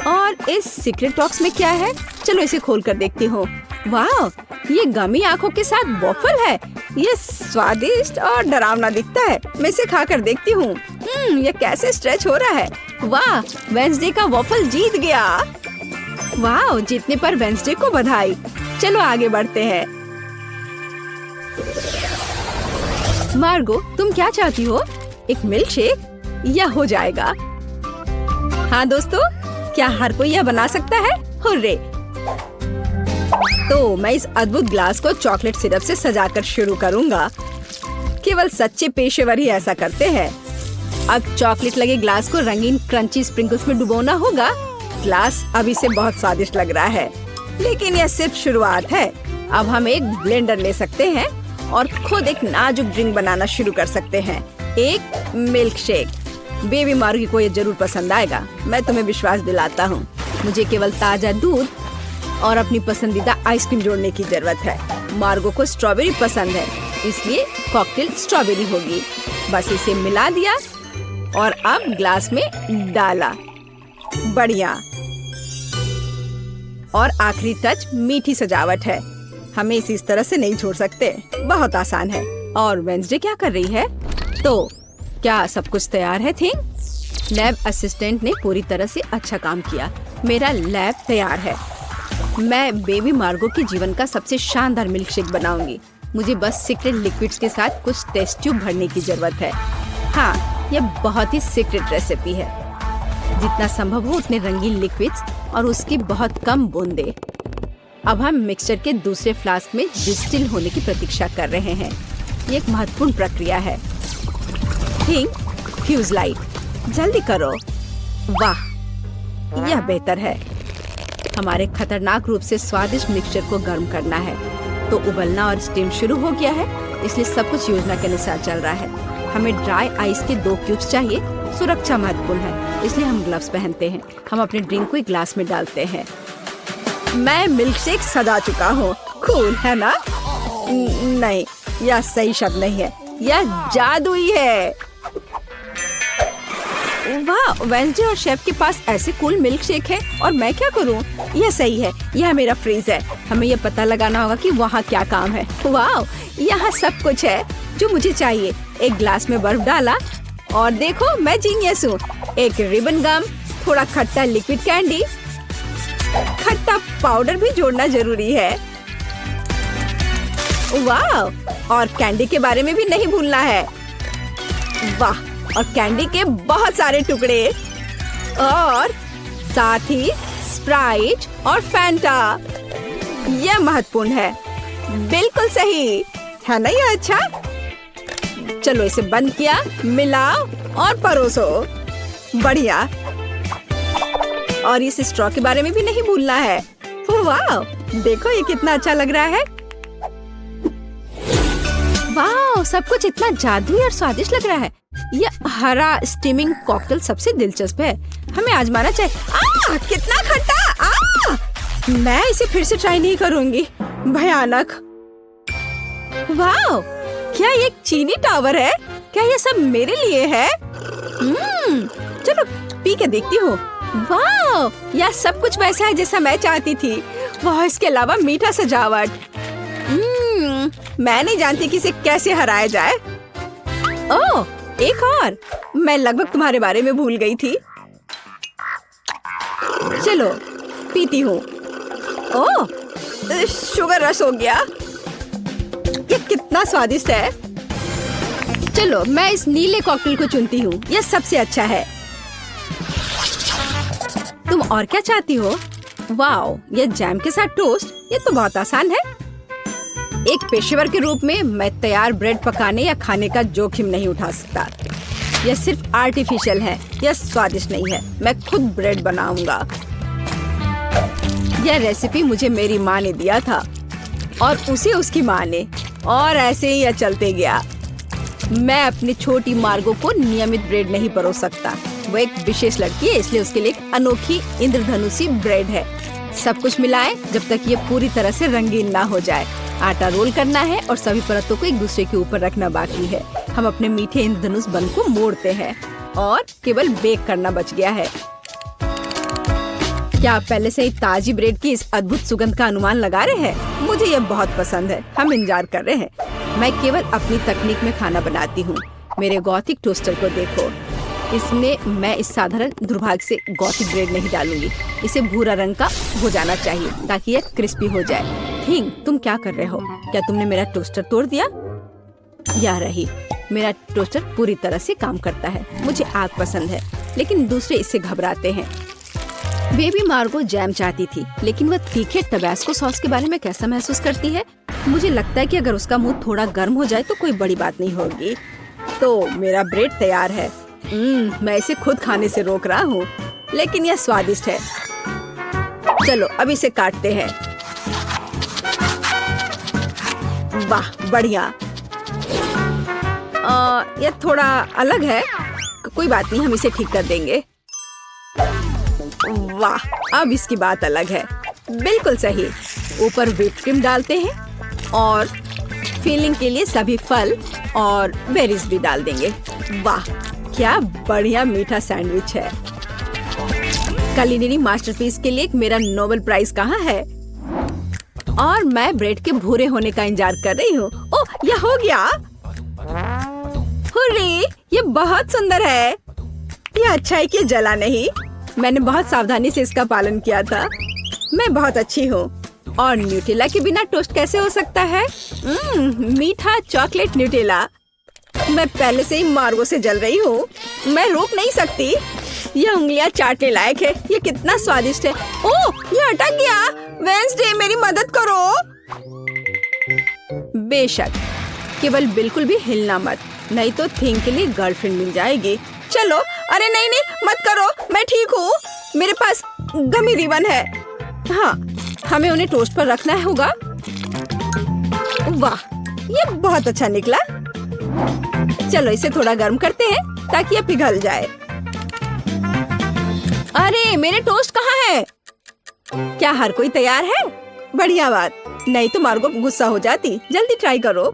और इस सीक्रेट बॉक्स में क्या है? चलो इसे खोल कर देखती हूँ। वाह, ये गमी आंखों के साथ वॉफल है। ये स्वादिष्ट और डरावना दिखता है। मैं इसे खाकर देखती हूँ। ये कैसे स्ट्रेच हो रहा है। वाह, वेंसडे का वॉफल जीत गया। वाह, जीतने पर वेंसडे को बधाई। चलो आगे बढ़ते हैं। मार्गो, तुम क्या चाहती हो? एक मिल्क शेक? यह हो जाएगा। हाँ दोस्तों, क्या हर कोई यह बना सकता है? हुर्रे! तो मैं इस अद्भुत ग्लास को चॉकलेट सिरप से सजाकर शुरू करूंगा। केवल सच्चे पेशेवर ही ऐसा करते हैं। अब चॉकलेट लगे ग्लास को रंगीन क्रंची स्प्रिंकल्स में डुबोना होगा। ग्लास अभी से बहुत स्वादिष्ट लग रहा है, लेकिन यह सिर्फ शुरुआत है। अब हम एक ब्लेंडर ले सकते हैं और खुद एक नाजुक ड्रिंक बनाना शुरू कर सकते हैं। एक मिल्क शेक। बेबी मार्गी को ये जरूर पसंद आएगा, मैं तुम्हें विश्वास दिलाता हूँ। मुझे केवल ताजा दूध और अपनी पसंदीदा आइसक्रीम जोड़ने की जरूरत है। मार्गो को स्ट्रॉबेरी पसंद है, इसलिए कॉकटेल स्ट्रॉबेरी होगी। बस इसे मिला दिया और अब ग्लास में डाला। बढ़िया। और आखिरी टच मीठी सजावट है। हमें इसे इस तरह से नहीं छोड़ सकते। बहुत आसान है। और वेंसडे क्या कर रही है? तो क्या सब कुछ तैयार है? थिंग, लैब असिस्टेंट ने पूरी तरह से अच्छा काम किया। मेरा लैब तैयार है। मैं बेबी मार्गो के जीवन का सबसे शानदार मिल्क शेक बनाऊंगी। मुझे बस सीक्रेट लिक्विड्स के साथ कुछ टेस्ट ट्यूब भरने की जरूरत है। हाँ, यह बहुत ही सीक्रेट रेसिपी है। जितना संभव हो उतने रंगीन लिक्विड्स और उसकी बहुत कम बूंदें। अब हम मिक्सचर के दूसरे फ्लास्क में डिस्टिल होने की प्रतीक्षा कर रहे हैं। ये एक महत्वपूर्ण प्रक्रिया है। थिंग फ्यूज लाइट, जल्दी करो। वाह, यह बेहतर है। हमारे खतरनाक रूप से स्वादिष्ट मिक्सचर को गर्म करना है। तो उबलना और स्टीम शुरू हो गया है, इसलिए सब कुछ योजना के अनुसार चल रहा है। हमें ड्राई आइस के 2 क्यूब्स चाहिए। सुरक्षा महत्वपूर्ण है, इसलिए हम ग्लव्स पहनते हैं। हम अपने ड्रिंक को एक ग्लास में डालते हैं। मैं मिल्क शेक सजा चुका हूँ। कूल है ना? नहीं, यह सही शब्द नहीं है, यह जादुई है। वाह, वेंसडे और शेफ के पास ऐसे कूल मिल्क शेक है और मैं क्या करूं? यह सही है, यह मेरा फ्रीज है। हमें यह पता लगाना होगा कि वहाँ क्या काम है। वाह, यहाँ सब कुछ है जो मुझे चाहिए। एक ग्लास में बर्फ डाला और देखो मैं जीनियस हूँ। एक रिबन गम, थोड़ा खट्टा लिक्विड कैंडी, खट्टा पाउडर भी जोड़ना जरूरी है। वाह, और कैंडी के बारे में भी नहीं भूलना है। वाह, और कैंडी के बहुत सारे टुकड़े और साथ ही स्प्राइट और फैंटा। यह महत्वपूर्ण है। बिल्कुल सही है ना? यह अच्छा। चलो इसे बंद किया, मिलाओ और परोसो। बढ़िया। और इस स्ट्रॉ के बारे में भी नहीं भूलना है। वाह, देखो ये कितना अच्छा लग रहा है। वाह, सब कुछ इतना जादुई और स्वादिष्ट लग रहा है। यह हरा स्टीमिंग कॉकटेल सबसे दिलचस्प है। हमें आजमाना चाहिए। कितना खट्टा! मैं इसे फिर से ट्राई नहीं करूंगी। भयानक। वाह, क्या ये एक चीनी टावर है? क्या ये सब मेरे लिए है? चलो पी के देखती हूँ। वाह, यह सब कुछ वैसा है जैसा मैं चाहती थी। वाह, इसके अलावा मीठा सजावट। मैं नहीं जानती कि इसे कैसे हराया जाए। ओह, एक और। मैं लगभग तुम्हारे बारे में भूल गई थी। चलो पीती हूँ। ओह, शुगर रश हो गया। ये कितना स्वादिष्ट है। चलो मैं इस नीले कॉकटेल को चुनती हूँ, यह सबसे अच्छा है। तुम और क्या चाहती हो? वाओ, ये जैम के साथ टोस्ट, ये तो बहुत आसान है। एक पेशेवर के रूप में मैं तैयार ब्रेड पकाने या खाने का जोखिम नहीं उठा सकता। यह सिर्फ आर्टिफिशियल है, यह स्वादिष्ट नहीं है। मैं खुद ब्रेड बनाऊंगा। यह रेसिपी मुझे मेरी माँ ने दिया था और उसे उसकी माँ ने, और ऐसे ही यह चलते गया। मैं अपनी छोटी मार्गो को नियमित ब्रेड नहीं परोस सकता। वो एक विशेष लड़की है, इसलिए उसके लिए एक अनोखी इंद्रधनुषी ब्रेड है। सब कुछ मिलाएं जब तक ये पूरी तरह से रंगीन ना हो जाए। आटा रोल करना है और सभी परतों को एक दूसरे के ऊपर रखना बाकी है। हम अपने मीठे इंद्रधनुष बन को मोड़ते हैं और केवल बेक करना बच गया है। क्या आप पहले से ही ताजी ब्रेड की इस अद्भुत सुगंध का अनुमान लगा रहे हैं? मुझे यह बहुत पसंद है। हम इंतजार कर रहे हैं। मैं केवल अपनी तकनीक में खाना बनाती हूँ। मेरे गॉथिक टोस्टर को देखो। इसमें मैं इस साधारण दुर्भाग्य से गॉथिक ब्रेड नहीं डालूंगी। इसे भूरा रंग का हो जाना चाहिए ताकि यह क्रिस्पी हो जाए। थिंग, तुम क्या कर रहे हो? क्या तुमने मेरा टोस्टर तोड़ दिया? यह रही। मेरा टोस्टर पूरी तरह से काम करता है। मुझे आग पसंद है, लेकिन दूसरे इससे घबराते हैं। बेबी मार्गो जैम चाहती थी, लेकिन वह तीखे टबैस्को सॉस के बारे में कैसा महसूस करती है? मुझे लगता है कि अगर उसका मुंह थोड़ा गर्म हो जाए तो कोई बड़ी बात नहीं होगी। तो मेरा ब्रेड तैयार है। मैं इसे खुद खाने से रोक रहा हूँ, लेकिन यह स्वादिष्ट है। चलो अब इसे काटते हैं। वाह, बढ़िया। यह थोड़ा अलग है। कोई बात नहीं, हम इसे ठीक कर देंगे। वाह, अब इसकी बात अलग है। बिल्कुल सही। ऊपर व्हिप क्रीम डालते हैं और फिलिंग के लिए सभी फल और बेरीज भी डाल देंगे। वाह, क्या बढ़िया मीठा सैंडविच है। कुलिनरी मास्टरपीस के लिए मेरा नोबेल प्राइज कहाँ है? और मैं ब्रेड के भूरे होने का इंतजार कर रही हूँ। ओह, यह हो गया। हुर्रे, ये बहुत सुंदर है। यह अच्छा है कि जला नहीं। मैंने बहुत सावधानी से इसका पालन किया था। मैं बहुत अच्छी हूँ। और न्यूटेला के बिना टोस्ट कैसे हो सकता है? मीठा चॉकलेट न्यूटेला। मैं पहले से ही मार्गो से जल रही हूँ। मैं रोक नहीं सकती। यह उंगलियां चाटने लायक है। ये कितना स्वादिष्ट है। ओह, ये अटक गया। वेंसडे, मेरी मदद करो। बेशक, केवल बिल्कुल भी हिलना मत। नहीं तो थिंग के लिए गर्लफ्रेंड मिल जाएगी। चलो, अरे नहीं नहीं मत करो, मैं ठीक हूँ, मेरे पास गमी रिबन है। हाँ, हमें उन्हें टोस्ट पर रखना होगा। वाह, ये बहुत अच्छा निकला। चलो इसे थोड़ा गर्म करते हैं ताकि ये पिघल जाए। अरे मेरे टोस्ट कहाँ है? क्या हर कोई तैयार है? बढ़िया बात, नहीं तो मार्गो गुस्सा हो जाती। जल्दी ट्राई करो।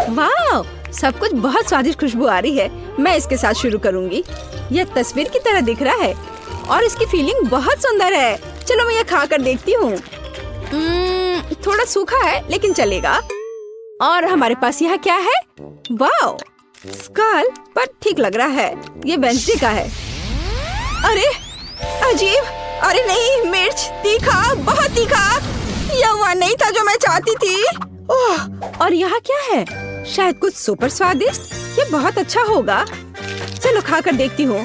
वाह, सब कुछ बहुत स्वादिष्ट खुशबू आ रही है। मैं इसके साथ शुरू करूंगी। यह तस्वीर की तरह दिख रहा है और इसकी फीलिंग बहुत सुंदर है। चलो मैं यह खा कर देखती हूँ। थोड़ा सूखा है लेकिन चलेगा। और हमारे पास यहाँ क्या है? वाह, स्कल, पर ठीक लग रहा है। ये वेंसडे का है। अरे अजीब, अरे नहीं, मिर्च, तीखा, बहुत तीखा। यह वह नहीं था जो मैं चाहती थी। ओह, और यहाँ क्या है? शायद कुछ सुपर स्वादिष्ट। ये बहुत अच्छा होगा। चलो खा कर देखती हूँ।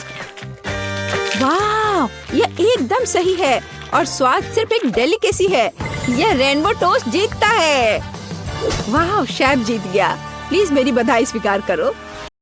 वाह, यह एकदम सही है और स्वाद सिर्फ एक डेलिकेसी है। यह रेनबो टोस्ट जीतता है। वाह, शेफ जीत गया। प्लीज मेरी बधाई स्वीकार करो।